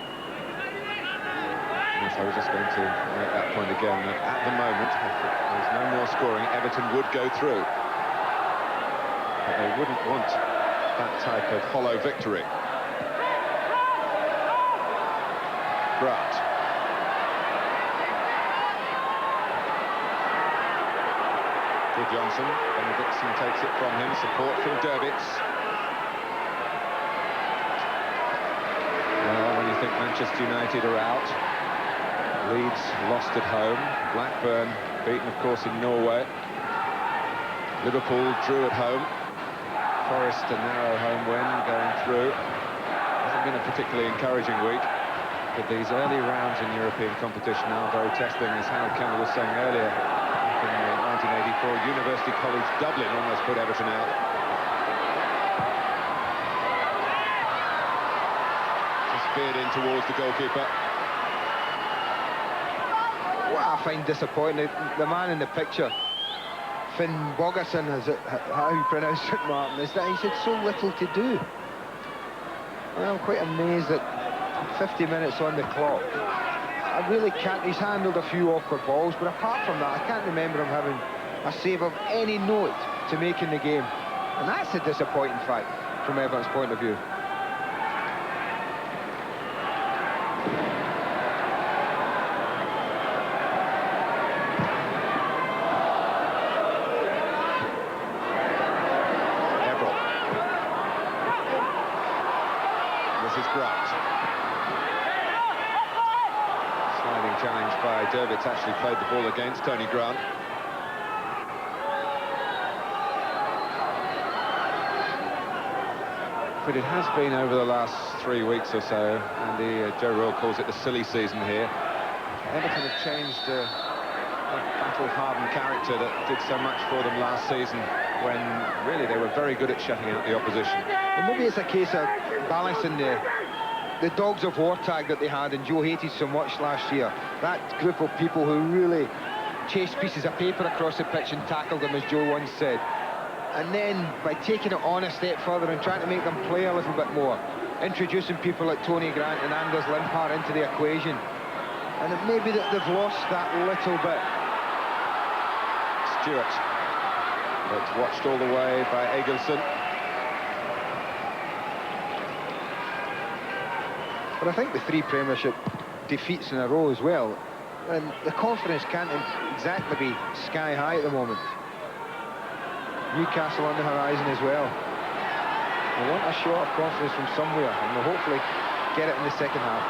Yes, I was just going to make that point again, that at the moment, if there's no more scoring, Everton would go through. But they wouldn't want that type of hollow victory. Grant. Good Johnson. Benedictson takes it from him. Support from Durbitz. Well, when you think Manchester United are out, Leeds lost at home, Blackburn beaten, of course, in Norway. Liverpool drew at home. Forest a narrow home win going through. Hasn't been a particularly encouraging week, but these early rounds in European competition are very testing, as Howard Kendall was saying earlier. In 1984, University College Dublin almost put Everton out. Just veered in towards the goalkeeper. What I find disappointing, the man in the picture, Finn Bogason, is it how you pronounce it, Martin, is that he's had so little to do. Well, I'm quite amazed that 50 minutes on the clock. I really can't. He's handled a few awkward balls, but apart from that, I can't remember him having a save of any note to make in the game. And that's a disappointing fact from Everton's point of view. Challenge by Durbitz, actually played the ball against Tony Grant. But it has been over the last 3 weeks or so, and Joe Royle calls it the silly season here. Everton have changed a battle-hardened character that did so much for them last season, when really they were very good at shutting out the opposition. Well, maybe it's a case of balancing the dogs of war tag that they had, and Joe hated so much last year. That group of people who really chased pieces of paper across the pitch and tackled them, as Joe once said. And then, by taking it on a step further and trying to make them play a little bit more, introducing people like Tony Grant and Anders Limpar into the equation. And it may be that they've lost that little bit. Stewart, but watched all the way by Egilson. But I think the 3 Premiership defeats in a row as well, and the confidence can't exactly be sky high at the moment. Newcastle on the horizon as well. They want a shot of confidence from somewhere, and they'll hopefully get it in the second half.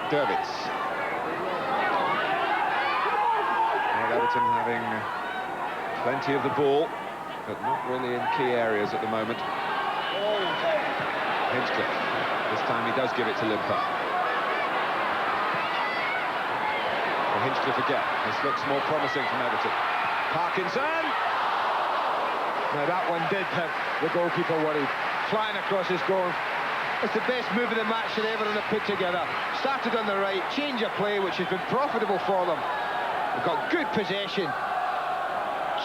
Dervitz. And Everton having plenty of the ball, but not really in key areas at the moment. Hinchcliffe. This time he does give it to Limpar. Well, Hinchcliffe again. This looks more promising from Everton. Parkinson! Now that one did have the goalkeeper worried. Flying across his goal. It's the best move of the match that Everton have put together. Started on the right, change of play, which has been profitable for them. They've got good possession.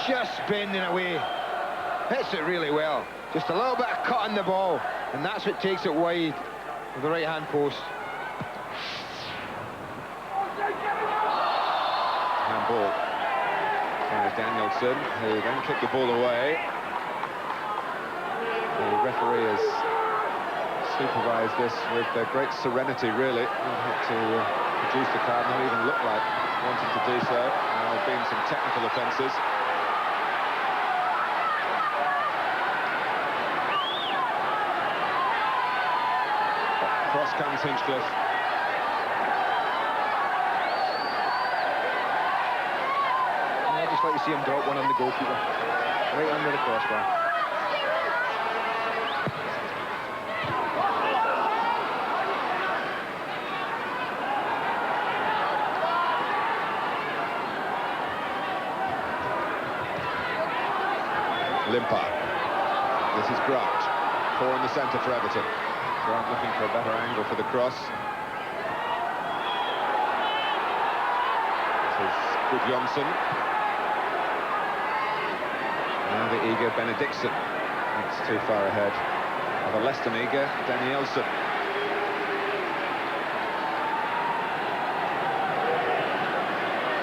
Just bending away. Hits it really well. Just a little bit of cut on the ball, and that's what takes it wide of the right-hand post. Handball by Danielson, who then kicked the ball away. The referee has supervised this with great serenity, really. Not had to produce the card, not even look like wanting to do so. There have been some technical offences. Cross comes Hinchcliffe. I'd just like to see him drop one on the goalkeeper. Right under the crossbar. Limpar. This is Grant. 4 in the centre for Everton. Grant looking for a better angle for the cross. This is Gudjonsson. Now the eager Benediktsson. It's too far ahead of a less than eager Danielson.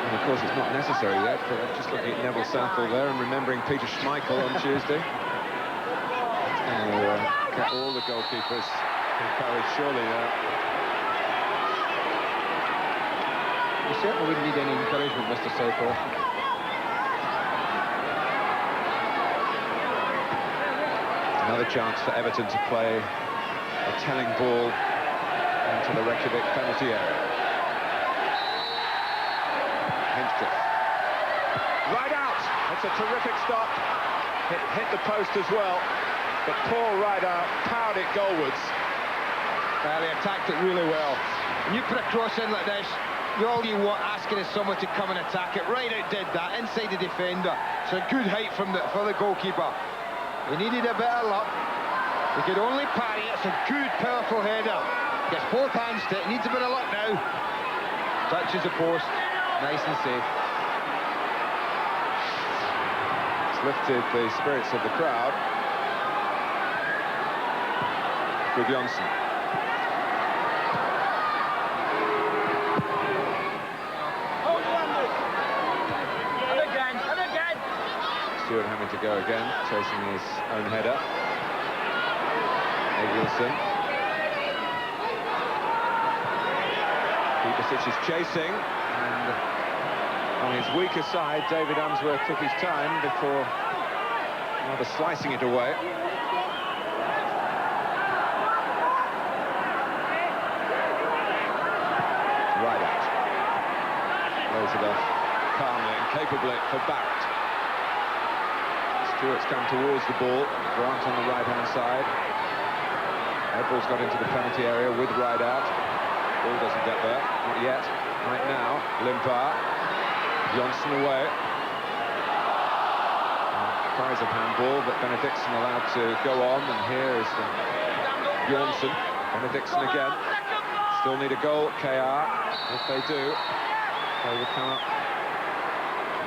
And of course it's not necessary yet, but I'm just looking at Neville Southall there and remembering Peter Schmeichel on Tuesday. Kept all the goalkeepers encouraged, surely there. You certainly wouldn't need any encouragement, Mr. Southall. Another chance for Everton to play a telling ball into the Reykjavik penalty area. Hinchcliffe. Right out! That's a terrific stop. Hit the post as well. But Paul Rideout powered it goalwards. Well, they attacked it really well. When you put a cross in like this, all you want asking is someone to come and attack it. Rideout did that inside the defender. So a good height for the goalkeeper. He needed a bit of luck. He could only parry it. It's a good, powerful header. Gets both hands to it. Needs a bit of luck now. Touches the post. Nice and safe. It's lifted the spirits of the crowd. Gudjonsson. Stewart having to go again, chasing his own header. Egilson. Kubasic is chasing, and on his weaker side, David Unsworth took his time before rather slicing it away. Rideout. Throws it off calmly and capably for Barrett. Stewart's come towards the ball. Grant on the right-hand side. Edwards got into the penalty area with Rideout. Ball doesn't get there, not yet. Right now, Limpar. Johnson away. Cries of handball, but Benediktsson allowed to go on, and here is Johnson. Benediktsson again. Still need a goal, KR. If they do, they will come up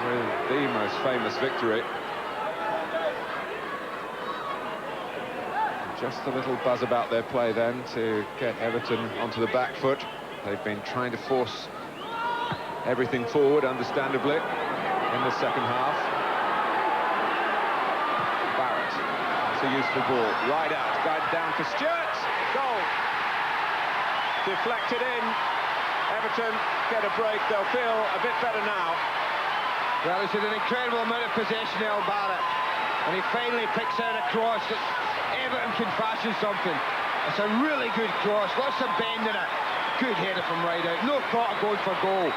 with the most famous victory. Just a little buzz about their play then to get Everton onto the back foot. They've been trying to force everything forward, understandably, in the second half. Barrett, it's a useful ball, right out, guided down for Stewart. Goal. Deflected in. Everton get a break, they'll feel a bit better now. Well, he's had an incredible amount of possession, El Barrett, and he finally picks out a cross that Everton can fashion something. It's a really good cross, lots of bend in it. Good header from right out, no thought of going for goal.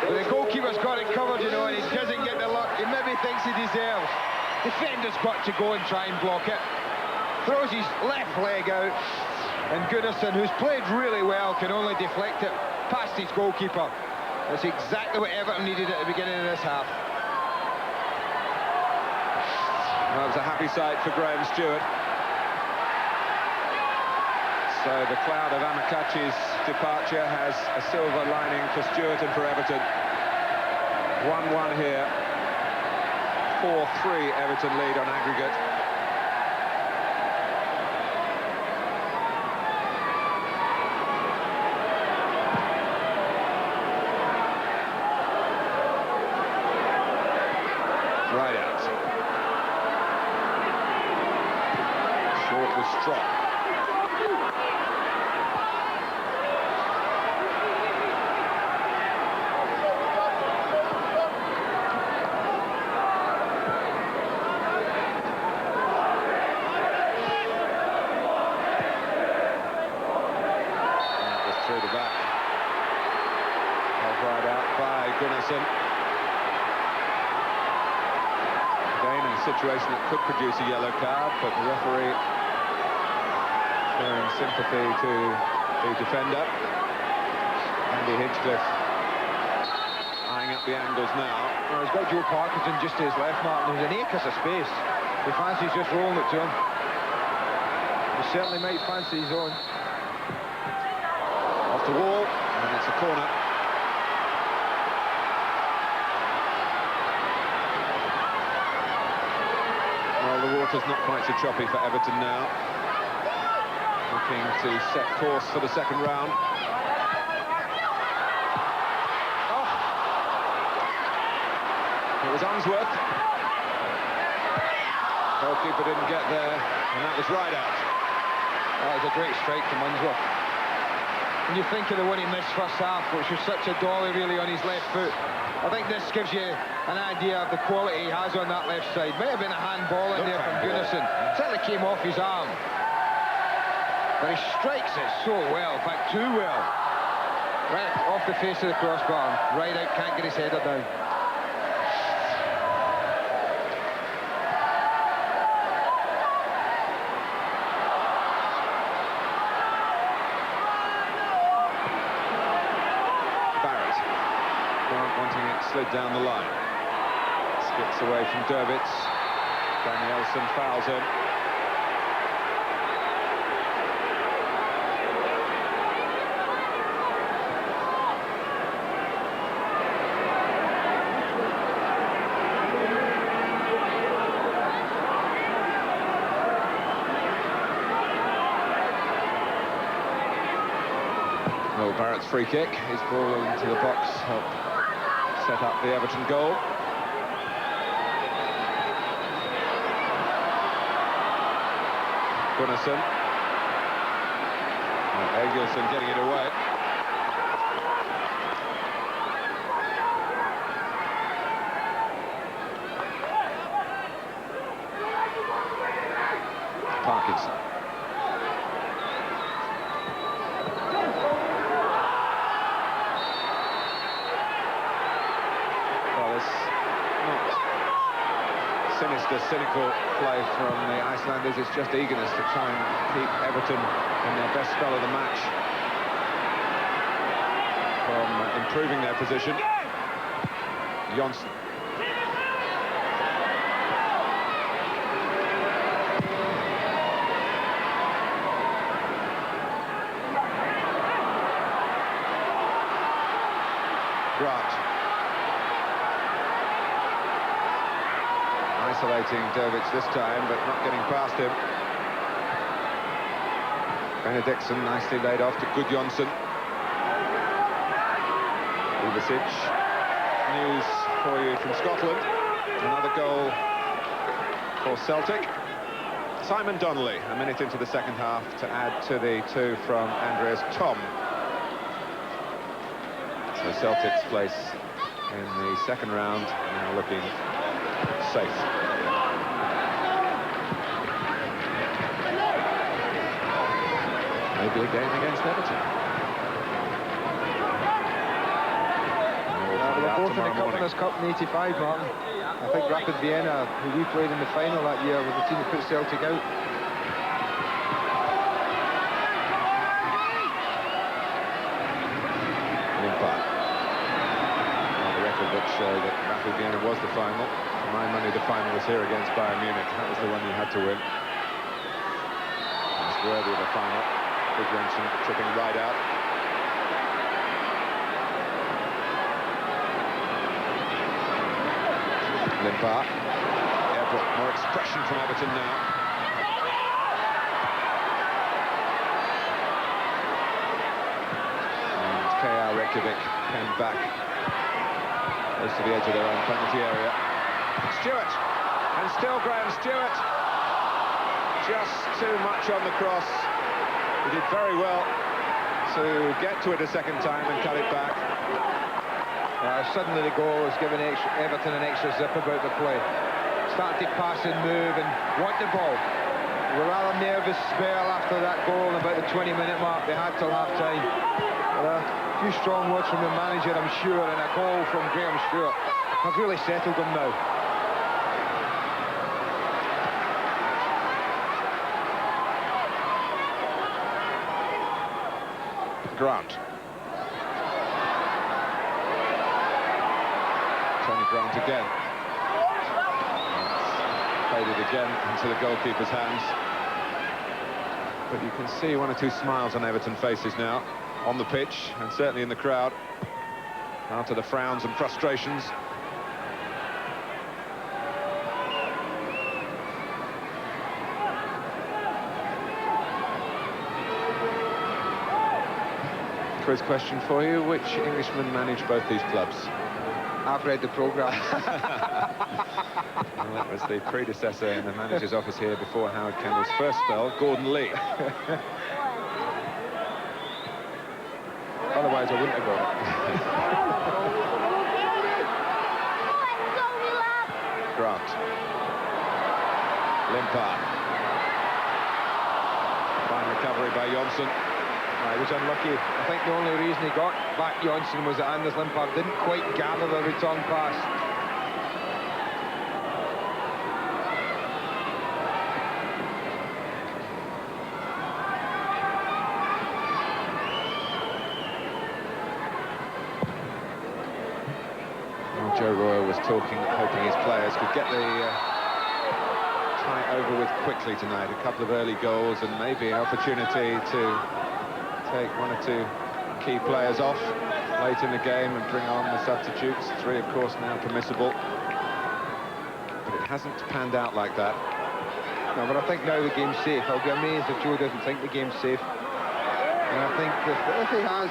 But the goalkeeper's got it covered, you know, and he doesn't get the luck he maybe thinks he deserves. Defender's got to go and try and block it. Throws his left leg out, and Gunnarsson, who's played really well, can only deflect it past his goalkeeper. That's exactly what Everton needed at the beginning of this half. Well, it was a happy sight for Graham Stewart. So the cloud of Amakachi's departure has a silver lining for Stewart and for Everton. 1-1 here. 4-3 Everton lead on aggregate. Right out. Short was strong. Through the back. Right out by Gunnarsson. Again, a situation that could produce a yellow card, but the referee showing sympathy to the defender. Andy Hinchcliffe eyeing up the angles now. Well, he's got Joe Parkinson just to his left, Martin. There's an acres of space. He fancies just rolling it to him. He certainly might fancy his own. Off the wall, and it's a corner. Well, the water's not quite so choppy for Everton now. Looking to set course for the second round. Oh! It was Unsworth. Goalkeeper didn't get there, and that was right out. That was a great strike from Unsworth. When you think of the one he missed first half, which was such a dolly really on his left foot, I think this gives you an idea of the quality he has on that left side. Might have been a handball in there from Gunnarsson. Certainly came off his arm. But he strikes it so well, in fact too well. Right off the face of the crossbar, right out, can't get his header down. Wanting it slid down the line. Skips away from Dervitz. Danielson fouls him. Well, Barrett's free kick. His ball into the box helped set up the Everton goal. Gunnarsson. Egilson getting it away. Parkinson. Sinister, cynical play from the Icelanders. It's just eagerness to try and keep Everton in their best spell of the match from improving their position. Jonsson. Grant. Isolating Dervitz this time, but not getting past him. Benedictson nicely laid off to Gudjonsson. Ivicic. News for you from Scotland. Another goal for Celtic. Simon Donnelly, a minute into the second half, to add to the two from Andreas Thom. So Celtic's place in the second round now looking safe. Maybe a game against Everton. We're both in the Governors' Cup in '85, Martin. I think Rapid Vienna, who we played in the final that year, was the team that put Celtic out. Limpar. Well, the record books show that Rapid Vienna was the final. For my money, the final was here against Bayern Munich. That was the one you had to win. It's worthy of a final. Gudjonsson tripping right out. Limpar. Everton, more expression from Everton now. And KR Reykjavik came back close to the edge of their own penalty area. Stewart, and still Graham Stewart. Just too much on the cross. He did very well to get to it a second time and cut it back. Suddenly the goal has given Everton an extra zip about the play. Started to pass and move and want the ball. They were rather nervous spell after that goal, about the 20-minute mark they had till half-time. A few strong words from the manager, I'm sure, and a goal from Graham Stewart have really settled them now. Grant. Tony Grant again. Faded again into the goalkeeper's hands. But you can see one or two smiles on Everton faces now, on the pitch and certainly in the crowd, after the frowns and frustrations. Quiz question for you: which Englishman managed both these clubs? I've read the programme. Well, that was the predecessor in the manager's office here before Howard Kendall's first spell, Gordon Lee. Otherwise, I wouldn't have got it. Grant. Limpar. Fine recovery by Jonsson. He was unlucky. I think the only reason he got back Jonsson was that Anders Limpar didn't quite gather the return pass. Well, Joe Royle was talking, hoping his players could get the tie over with quickly tonight. A couple of early goals and maybe an opportunity to take one or two key players off late in the game and bring on the substitutes. 3, of course, now permissible. But it hasn't panned out like that. No, but I think now the game's safe. I'll be amazed if Joe doesn't think the game's safe. And I think if he has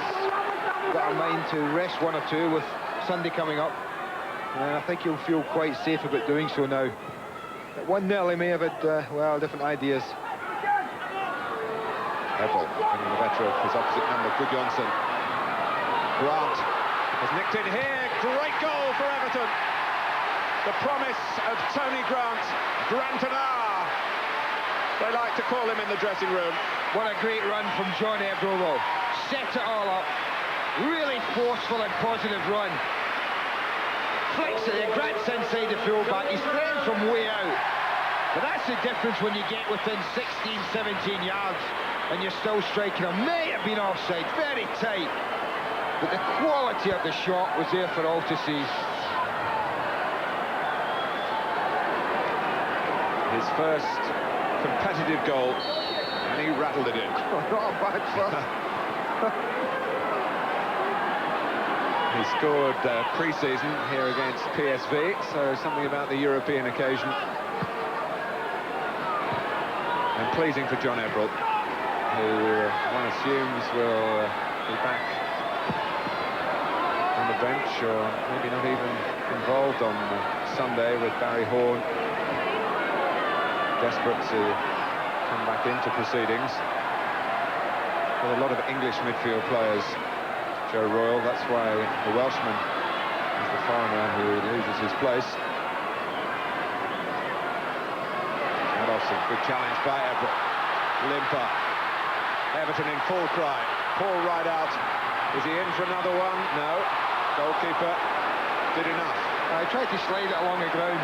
got a mind to rest 1 or 2 with Sunday coming up, I think he'll feel quite safe about doing so now. At 1-0 he may have had, well, different ideas. Ebel, bringing the better of his opposite number, Gudjonsson. Grant has nicked in here. Great goal for Everton. The promise of Tony Grant. Grantanar, they like to call him in the dressing room. What a great run from John Ebro, though. Set it all up. Really forceful and positive run. Flicks it, Grant's inside the full-back. He's threatened from way out. But that's the difference when you get within 16, 17 yards and you're still striking him. May have been offside, very tight. But the quality of the shot was there for all to see. His first competitive goal, and he rattled it in. Not a bad first. He scored pre-season here against PSV, so something about the European occasion. And pleasing for John Ebro. who one assumes will be back on the bench, or maybe not even involved on Sunday, with Barry Horn desperate to come back into proceedings. With a lot of English midfield players, Joe Royle, that's why the Welshman is the foreigner who loses his place. Adolfson, good challenge by Everton. Limper. Everton in full cry. Paul right out. Is he in for another one? No. Goalkeeper did enough. I tried to slide it along the ground.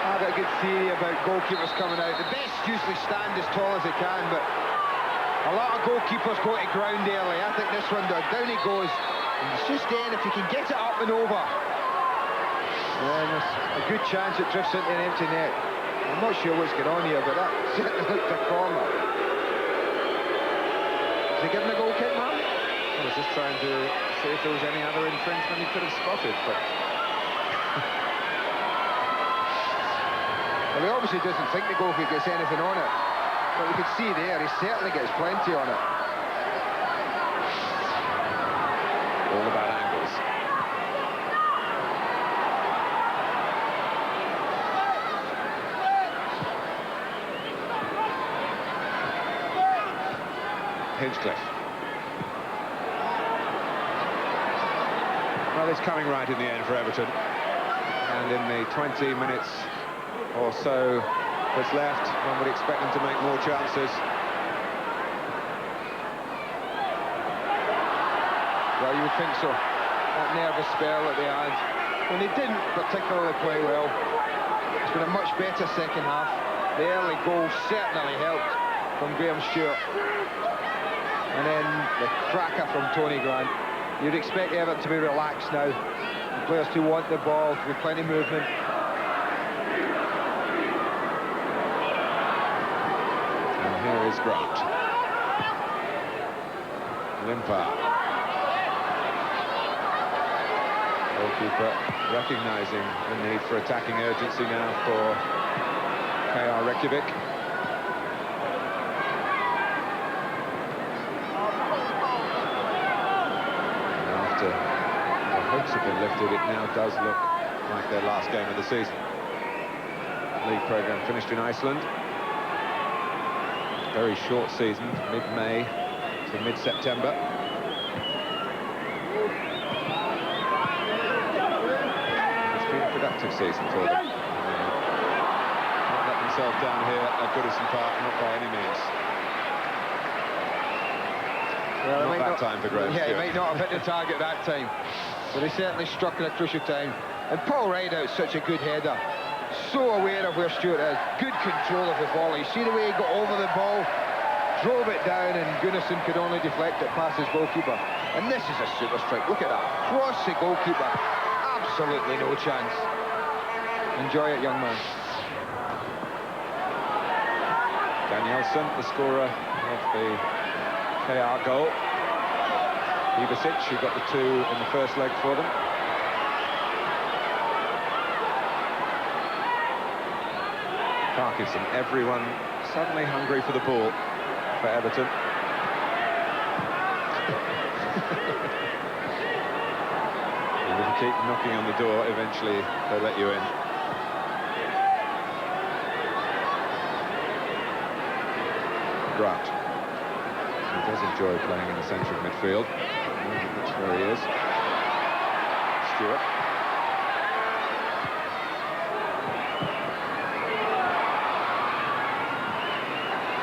I have a good theory about goalkeepers coming out. The best usually stand as tall as they can, but a lot of goalkeepers go to ground early. I think this one does. Down he goes. And it's just then, if he can get it up and over, then there's a good chance it drifts into an empty net. I'm not sure what's going on here, but that certainly looked a corner. Is he giving a goal kick, man? I was just trying to see if there was any other infringement he could have spotted, but... Well, he obviously doesn't think the goalkeeper gets anything on it. But you can see there, he certainly gets plenty on it. All about angles. Hinchcliffe. Well, it's coming right in the end for Everton. And in the 20 minutes or so that's left, one would expect them to make more chances. Well, you would think so. That nervous spell that they had, when they didn't particularly play well. It's been a much better second half. The early goal certainly helped from Graham Stewart. And then the cracker from Tony Grant. You'd expect Everton to be relaxed now. The players who want the ball, to be plenty of movement. And here is Grant. Limper. Goalkeeper recognising the need for attacking urgency now for KR Reykjavik. The hopes have been lifted, it now does look like their last game of the season. League programme finished in Iceland. Very short season, mid-May to mid-September. It's been a productive season for them. Not let themselves down here at Goodison Park, not by any means. Well, not that time for Graham Yeah, Stewart. he might not have hit the target that time, but he certainly struck at a crucial time. And Paul Rideout's such a good header. So aware of where Stewart is. Good control of the ball. You see the way he got over the ball, drove it down, and Gunnarsson could only deflect it past his goalkeeper. And this is a super strike. Look at that. Cross the goalkeeper. Absolutely no chance. Enjoy it, young man. Danielsson, the scorer of the KR goal. Ivacic, who got the two in the first leg for them. Parkinson, everyone suddenly hungry for the ball for Everton. And if you keep knocking on the door, eventually they'll let you in. Grant. He does enjoy playing in the centre of midfield. That's where he is. Stewart.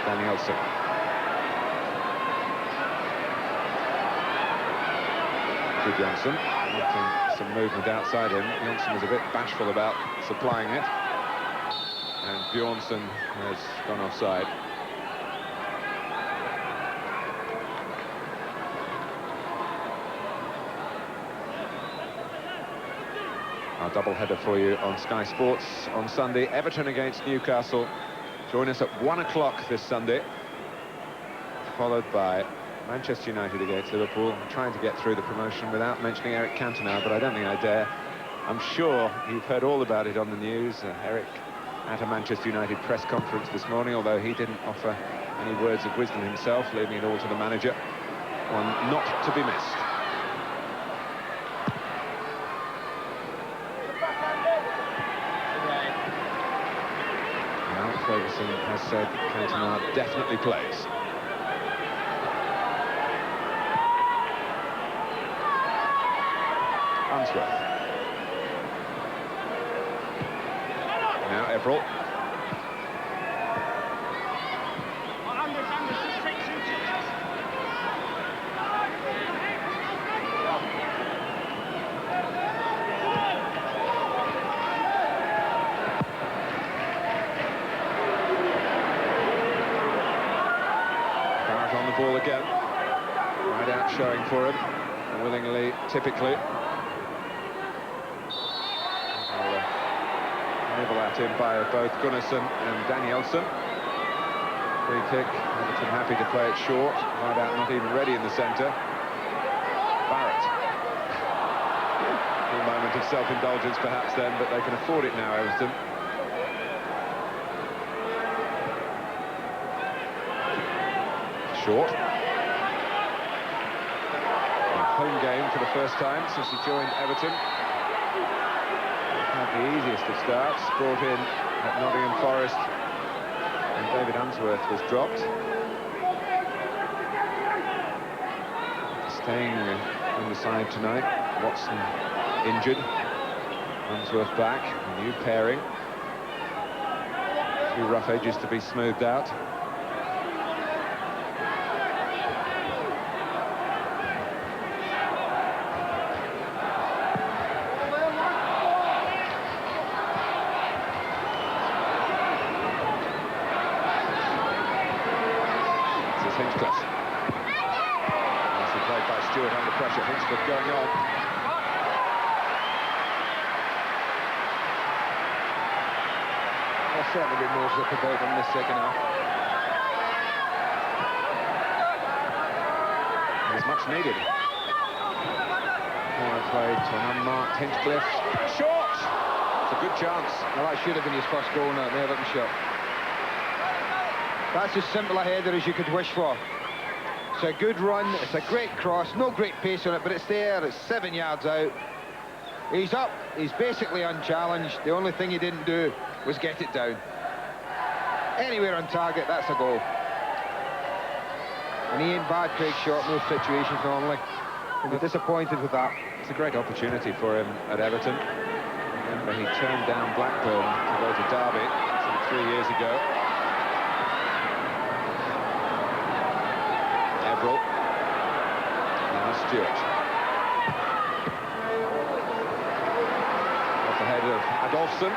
Danielsson. To Johnson. Wanting some movement outside him. Johnson was a bit bashful about supplying it. And Bjornsson has gone offside. Our double header for you on Sky Sports on Sunday. Everton against Newcastle. Join us at 1 o'clock this Sunday. Followed by Manchester United against Liverpool. I'm trying to get through the promotion without mentioning Eric Cantona, but I don't think I dare. I'm sure you've heard all about it on the news. Eric at a Manchester United press conference this morning, although he didn't offer Any words of wisdom himself, leaving it all to the manager. One not to be missed. Now Ferguson has said Cantona definitely plays. Unsworth. Now Everett. Barrett on the ball again. Right out showing for him. Willingly, typically. Nibble at him by both Gunnarsson and Danielsson. Free kick, Everton happy to play it short. Right out, not even ready in the centre. Barrett. A moment of self-indulgence perhaps then, but they can afford it now, Everton. Short. A home game for the first time since he joined Everton. Not the easiest of starts, brought in at Nottingham Forest, and David Unsworth was dropped. Staying in the side tonight, Watson injured, Unsworth back, a new pairing. A few rough edges to be smoothed out. Hinchcliffe. Nicely played by Stewart under pressure. Hinchcliffe going on. There'll certainly be more zip about them in the second half. It's much needed. Corner played to an unmarked Hinchcliffe. Short! It's a good chance. Well, that should have been his first goal now, the Everton shot. That's as simple a header as you could wish for. It's a good run, it's a great cross, no great pace on it, but it's there, it's 7 yards out. He's up, he's basically unchallenged. The only thing he didn't do was get it down. Anywhere on target, that's a goal. And he ain't bad, Craig Short, in those situations normally. He'll be disappointed with that. It's a great opportunity for him at Everton. Remember, he turned down Blackburn to go to Derby some 3 years ago. Now Stewart. Off the head of Adolphson.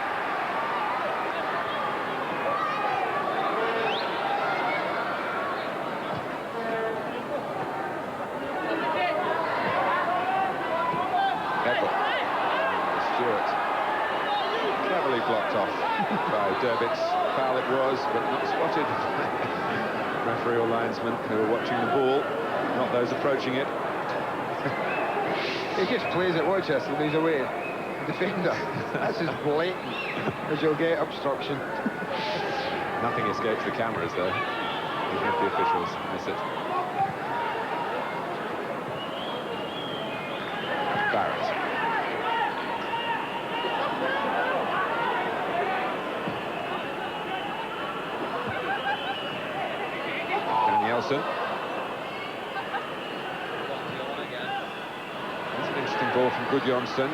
Stewart. Cleverly blocked off by Durbitz. Foul it was, but not spotted. Referee or linesman who are watching the ball, not those approaching it. He just plays it, watch this, and he's away. Defender. That's as blatant as you'll get obstruction. Nothing escapes the cameras, though, even if the officials miss it. Barrett. Danielsson. That's an interesting ball from Gudjonsson.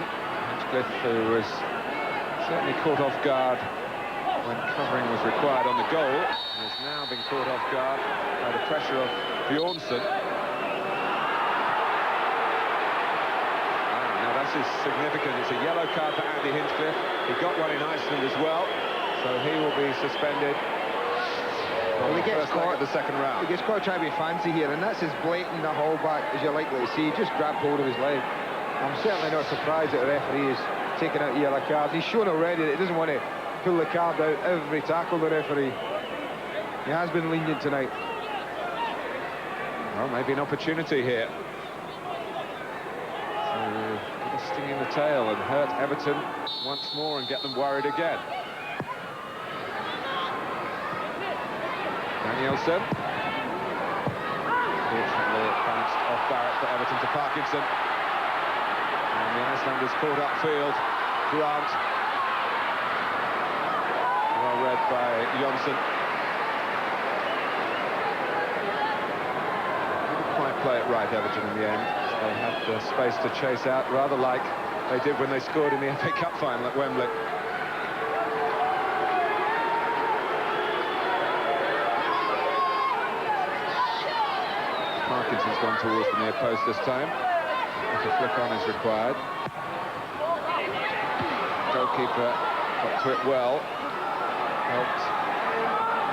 Hinchcliffe, who was certainly caught off guard when covering was required on the goal, has now been caught off guard by the pressure of Bjornsson. Now that's significant. It's a yellow card for Andy Hinchcliffe. He got one in Iceland as well, so he will be suspended. Well, he gets caught at the second round. He gets caught trying to be fancy here, and that's as blatant a holdback as you're likely to see. He just grabbed hold of his leg. I'm certainly not surprised that the referee is taking out yellow cards. He's shown already that he doesn't want to pull the card out every tackle, the referee. He has been lenient tonight. Well, maybe an opportunity here. So, get a sting in the tail and hurt Everton once more and get them worried again. Danielson. Fortunately, it bounced off Barrett for Everton to Parkinson. And the Icelanders caught upfield. Grant. Well read by Jonsson. Didn't quite play it right, Everton, in the end. They had the space to chase out, rather like they did when they scored in the FA Cup final at Wembley. Parkinson's gone towards the near post this time. If a flick on is required. Goalkeeper got to it well. Helped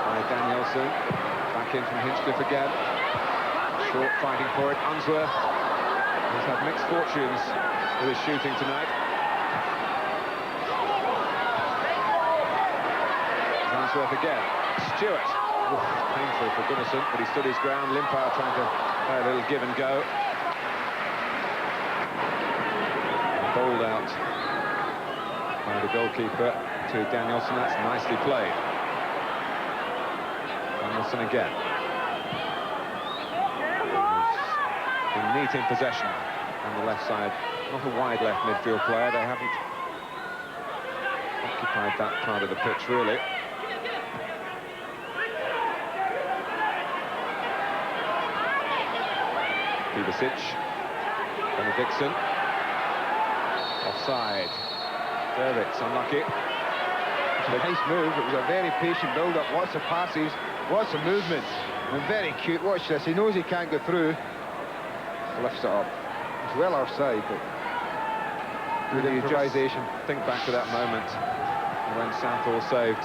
by Danielson. Back in from Hinchcliffe again. Short fighting for it. Unsworth has had mixed fortunes with his shooting tonight. Unsworth again. Stewart. Oof, painful for Gunnarsson, but he stood his ground. Limpar trying to play a little give and go. Bowled out by the goalkeeper to Danielson. That's nicely played. Danielson again. He's neat in possession on the left side. Not a wide left midfield player. They haven't occupied that part of the pitch, really. Kovacic, Benediktsson, offside. Dervits unlucky. It's a nice move. It was a very patient build-up. Lots of passes, lots of movement, and very cute. Watch this. He knows he can't go through. Lifts it up. It's well offside, but good improvisation. Think back to that moment when Southall saved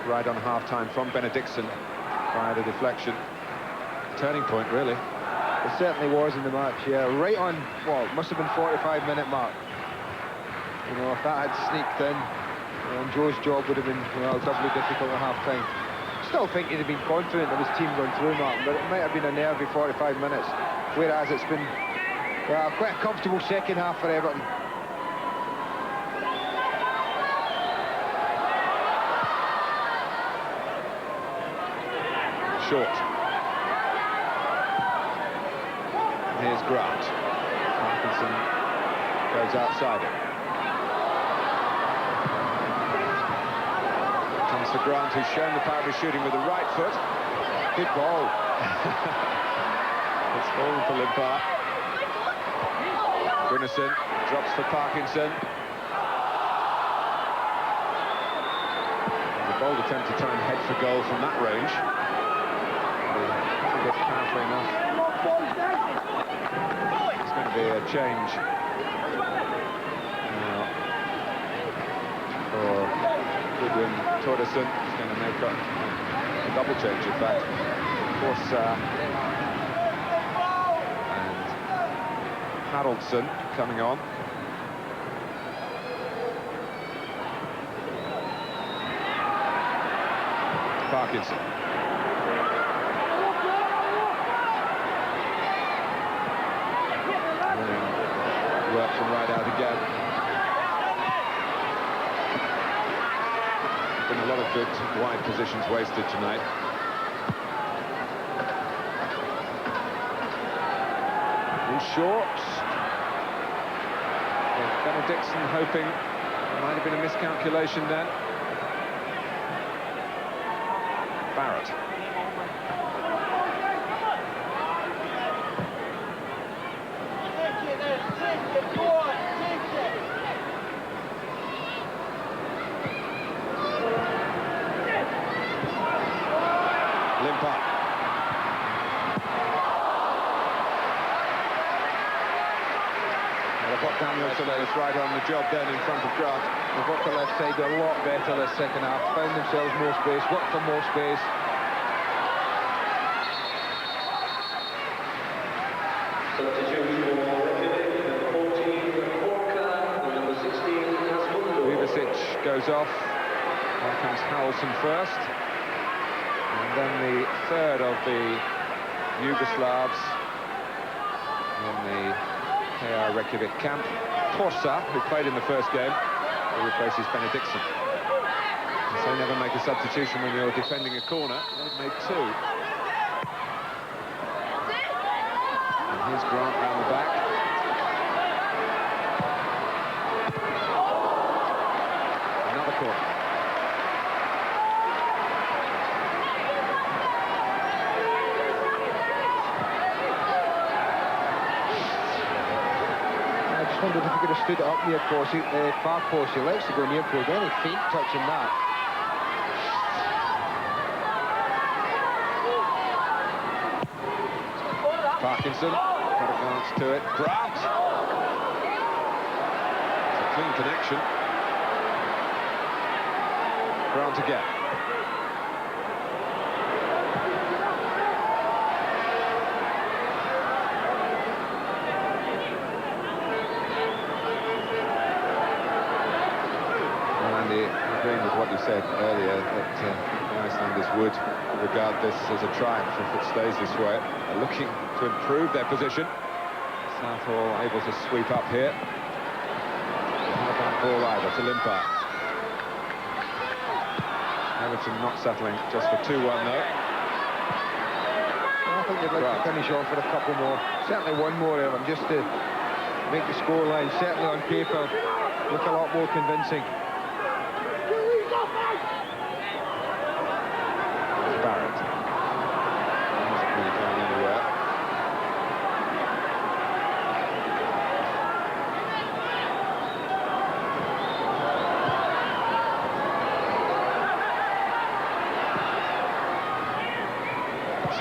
right on half-time from Benediktsson via the deflection. Turning point, really. It certainly was in the match, yeah. Right on, well, it must have been 45-minute mark. You know, if that had sneaked in, Joe's job would have been, doubly difficult at half-time. Still think he'd have been confident of his team going through, Martin, but it might have been a nervy 45 minutes, whereas it's been quite a comfortable second half for Everton. Short. Here's Grant. Parkinson goes outside it. Comes for Grant, who's shown the power of his shooting with the right foot. Good ball. It's fallen for Limpar. Gunnarsson drops for Parkinson. There's a bold attempt to try and head for goal from that range. Not powerfully enough. It's going to be a change now for Goodwin. Torderson is going to make a double change, in fact. Forza and Haraldsson coming on. Parkinson. Work from right out again. Been a lot of good wide positions wasted tonight. Short. Benediktsson hoping there might have been a miscalculation then. Barrett. Limpar. Danielson is right on the job then in front of Grant. They've worked the left side a lot better this second half. Found themselves more space, worked for more space. Substitution for Reykjavik, number 14, Orca, and number 16, Kovacic goes off. On comes Haraldsson first. And then the third of the Yugoslavs in the KR Reykjavik camp, Torsa, who played in the first game, who replaces Benediktsson. So never make a substitution when you're defending a corner. They've made 2. And here's Grant round the back. Another corner. I just wondered if he could have stood up near post, far post. He likes to go near post. Any faint touch in that. Parkinson, got a glance to it. Grant! It's a clean connection. Grant again. Well, Andy, agreeing with what you said earlier, that the Icelanders would regard this as a triumph if it stays this way. They're looking to improve their position. Southall able to sweep up here. Not a bad ball either to Limpar. Everton not settling just for 2-1 though. I think they'd like to finish off with a couple more. Certainly one more of them, just to make the scoreline, certainly on paper, look a lot more convincing. Barrett. Hasn't really gone anywhere.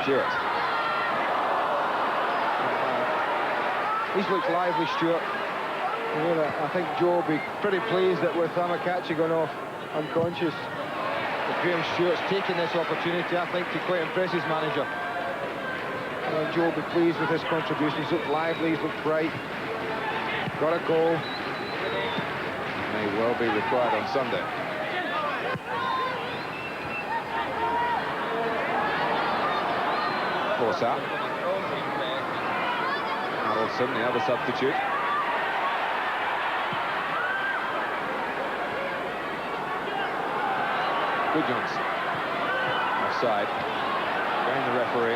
Stewart. He's looked lively, Stewart. You know, I think Joe will be pretty pleased that with Amokachi going off unconscious, that Graham Stewart's taken this opportunity, I think, to quite impress his manager. I think Joe will be pleased with his contribution. He's looked lively, he's looked bright. Got a goal. May well be required on Sunday. Force out. Harrelson, the other substitute. Good Johnson. Offside. Going the referee.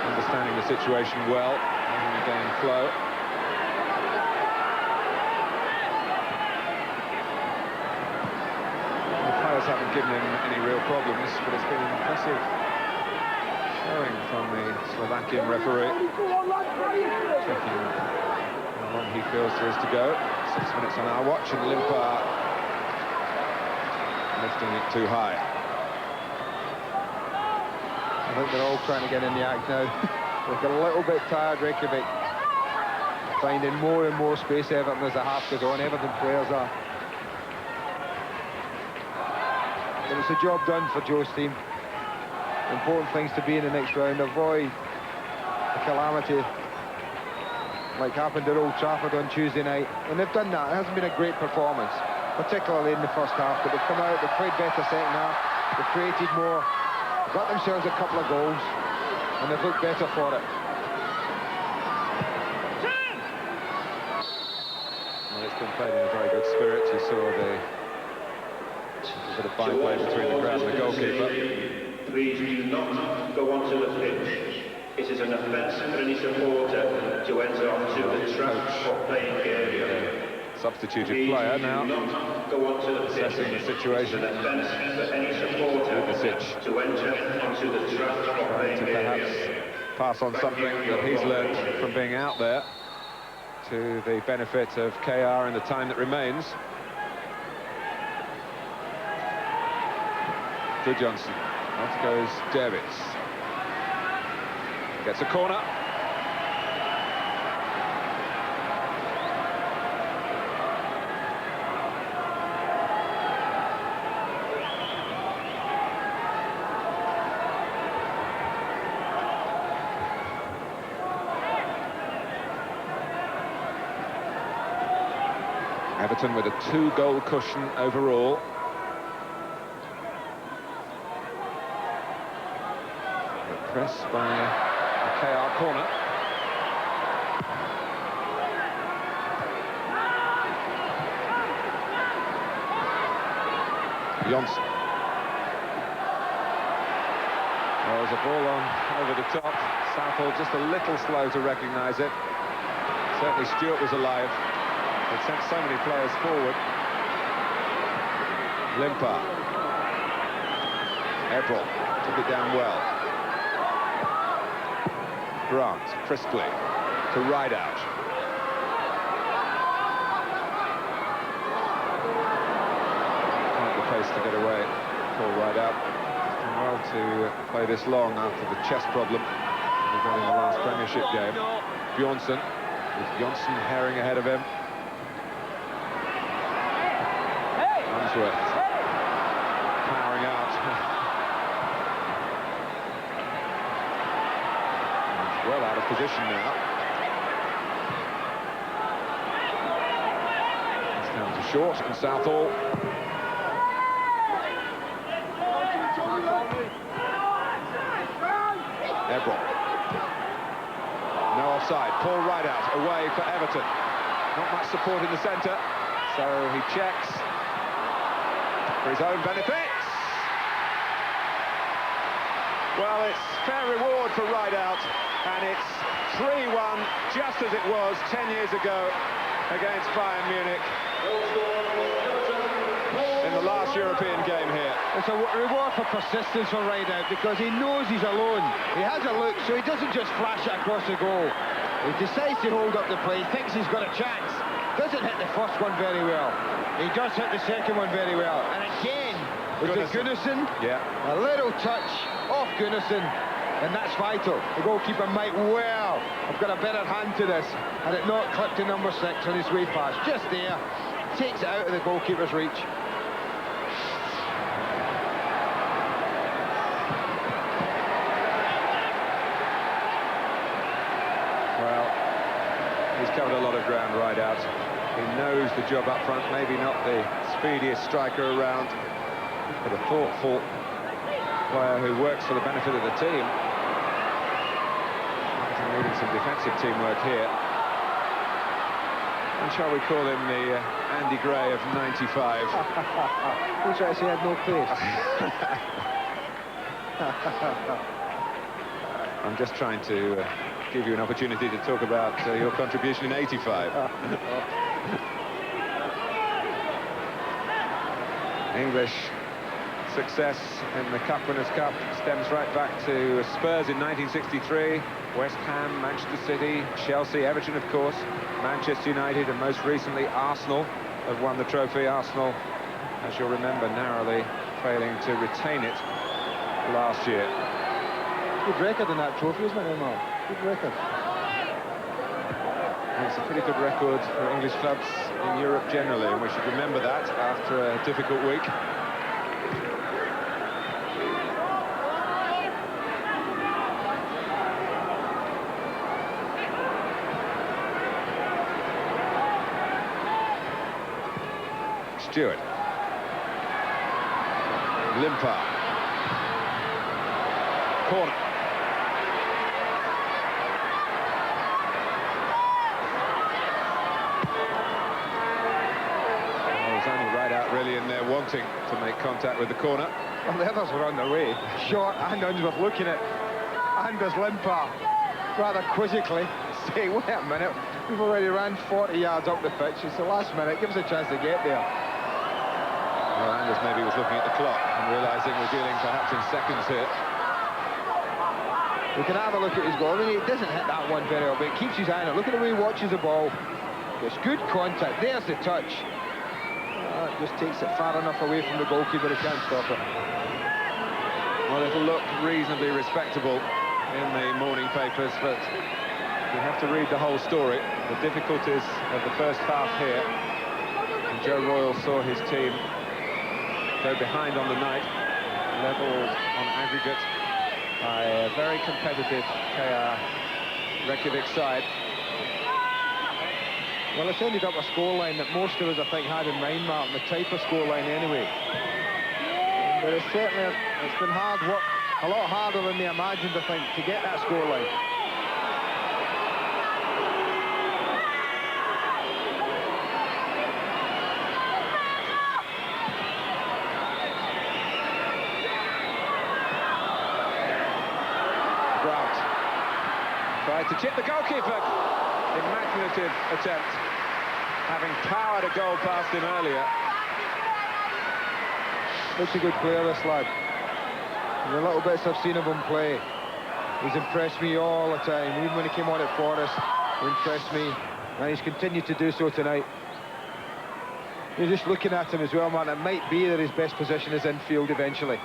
Understanding the situation well. Having a game flow. The players haven't given him any real problems, but it's been an impressive showing from the Slovakian referee. Checking how long he feels there is to go. 6 minutes on our watch, and Limpar lifting it too high. I think they're all trying to get in the act now. Look a little bit tired, Reykjavik. Finding more and more space, Everton, as the half goes on. Everton players are. But it's a job done for Joe's team. Important things to be in the next round. Avoid a calamity like happened at Old Trafford on Tuesday night. And they've done that. It hasn't been a great performance, particularly in the first half, but they've come out, they've played better second half, they've created more, got themselves a couple of goals, and they've looked better for it. Well, it's been played in a very good spirit. You saw the bit of byplay between the crowd and the goalkeeper. Please do not go onto the pitch. It is an offence for any supporter to enter onto the track or playing area. Substituted player now, assessing the situation. To enter onto the track or playing perhaps pass on something that he's learned from being out there to the benefit of KR in the time that remains. Good Johnson. Off goes Davies. Gets a corner. Everton with a 2-goal cushion overall. The press by the KR corner. Johnson. There's a ball on over the top. Southall just a little slow to recognise it. Certainly Stewart was alive. They'd sent so many players forward. Limpar. Everton took it down well. Grant, crisply, to Rideout. Quite the pace to get away, Paul Rideout. Done well to play this long after the chest problem he got in the last Premiership game. Bjornsson, with Johnson herring ahead of him. Unsworth, powering out. Well out of position now. It's down to Short and Southall. Ebron. No offside. Paul Rideout away for Everton. Not much support in the centre, so he checks for his own benefits. Well, it's fair reward for Rideout, and it's 3-1, just as it was 10 years ago against Bayern Munich in the last European game here. It's a reward for persistence for Rideout, because he knows he's alone. He has a look, so he doesn't just flash it across the goal. He decides to hold up the play, thinks he's got a chance. Doesn't hit the first one very well. He does hit the second one very well. And again, was it Gunnarsson? Yeah. A little touch off Gunnarsson, and that's vital. The goalkeeper might well have got a better hand to this had it not clipped to number 6 on his way past. Just there, takes it out of the goalkeeper's reach. Well, he's covered a lot of ground Rideout. He knows the job up front, maybe not the speediest striker around, but a thoughtful player who works for the benefit of the team. Needing some defensive teamwork here. And shall we call him the Andy Gray of '95? Who's right, he had no pace. I'm just trying to give you an opportunity to talk about your contribution in '85. English success in the Cup Winners' Cup stems right back to Spurs in 1963, West Ham, Manchester City, Chelsea, Everton, of course, Manchester United, and most recently Arsenal have won the trophy. Arsenal, as you'll remember, narrowly failing to retain it last year. Good record in that trophy, isn't it, Omar? Good record. It's a pretty good record for English clubs in Europe generally, and we should remember that after a difficult week. Stewart. Limpar. Corner. It's only Rideout really in there wanting to make contact with the corner. Well, the others were on their way. Short and Unsworth looking at Anders Limpar rather quizzically, saying, wait a minute, we've already ran 40 yards up the pitch. It's the last minute, give us a chance to get there. Well, Anders maybe was looking at the clock and realising we're dealing perhaps in seconds here. We can have a look at his goal. I mean, he doesn't hit that one very well, but he keeps his eye on it. Look at the way he watches the ball. It's good contact. There's the touch. Just takes it far enough away from the goalkeeper, he can't stop it. Well, it'll look reasonably respectable in the morning papers, but you have to read the whole story. The difficulties of the first half here. And Joe Royle saw his team go behind on the night, levelled on aggregate by a very competitive KR Reykjavik side. Well, it's ended up a scoreline that most of us, I think, had in mind, Martin, the type of scoreline anyway. But it's certainly, it's been hard work, a lot harder than they imagined, I think, to get that scoreline. Tried to chip the goalkeeper. Imaginative attempt, having powered a goal past him earlier. Such a good player, this lad. And the little bits I've seen of him play, he's impressed me all the time. Even when he came on at Forest, he impressed me, and he's continued to do so tonight. You're just looking at him as well, man. It might be that his best position is infield eventually.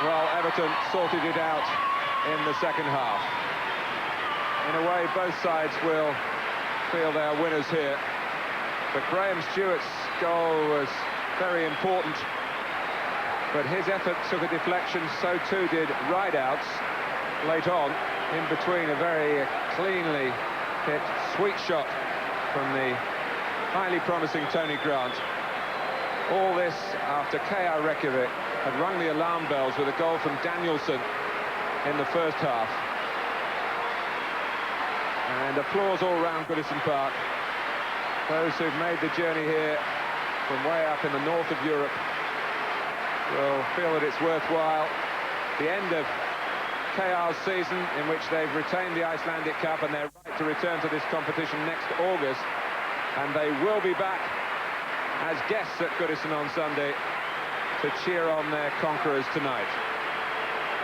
Well, Everton sorted it out in the second half. In a way, both sides will feel they are winners here. But Graham Stewart's goal was very important. But his effort took a deflection, so too did Rideout's late on, in between a very cleanly hit sweet shot from the highly promising Tony Grant. All this after KR Reykjavik had rung the alarm bells with a goal from Danielson in the first half. And applause all round Goodison Park. Those who've made the journey here from way up in the north of Europe will feel that it's worthwhile. The end of KR's season, in which they've retained the Icelandic Cup, and they're right to return to this competition next August. And they will be back as guests at Goodison on Sunday to cheer on their conquerors tonight.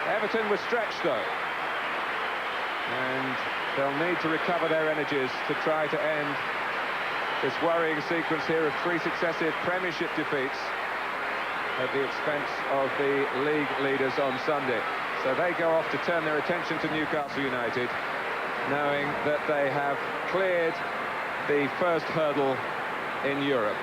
Everton was stretched, though, and they'll need to recover their energies to try to end this worrying sequence here of 3 successive Premiership defeats at the expense of the league leaders on Sunday. So they go off to turn their attention to Newcastle United, knowing that they have cleared the first hurdle in Europe.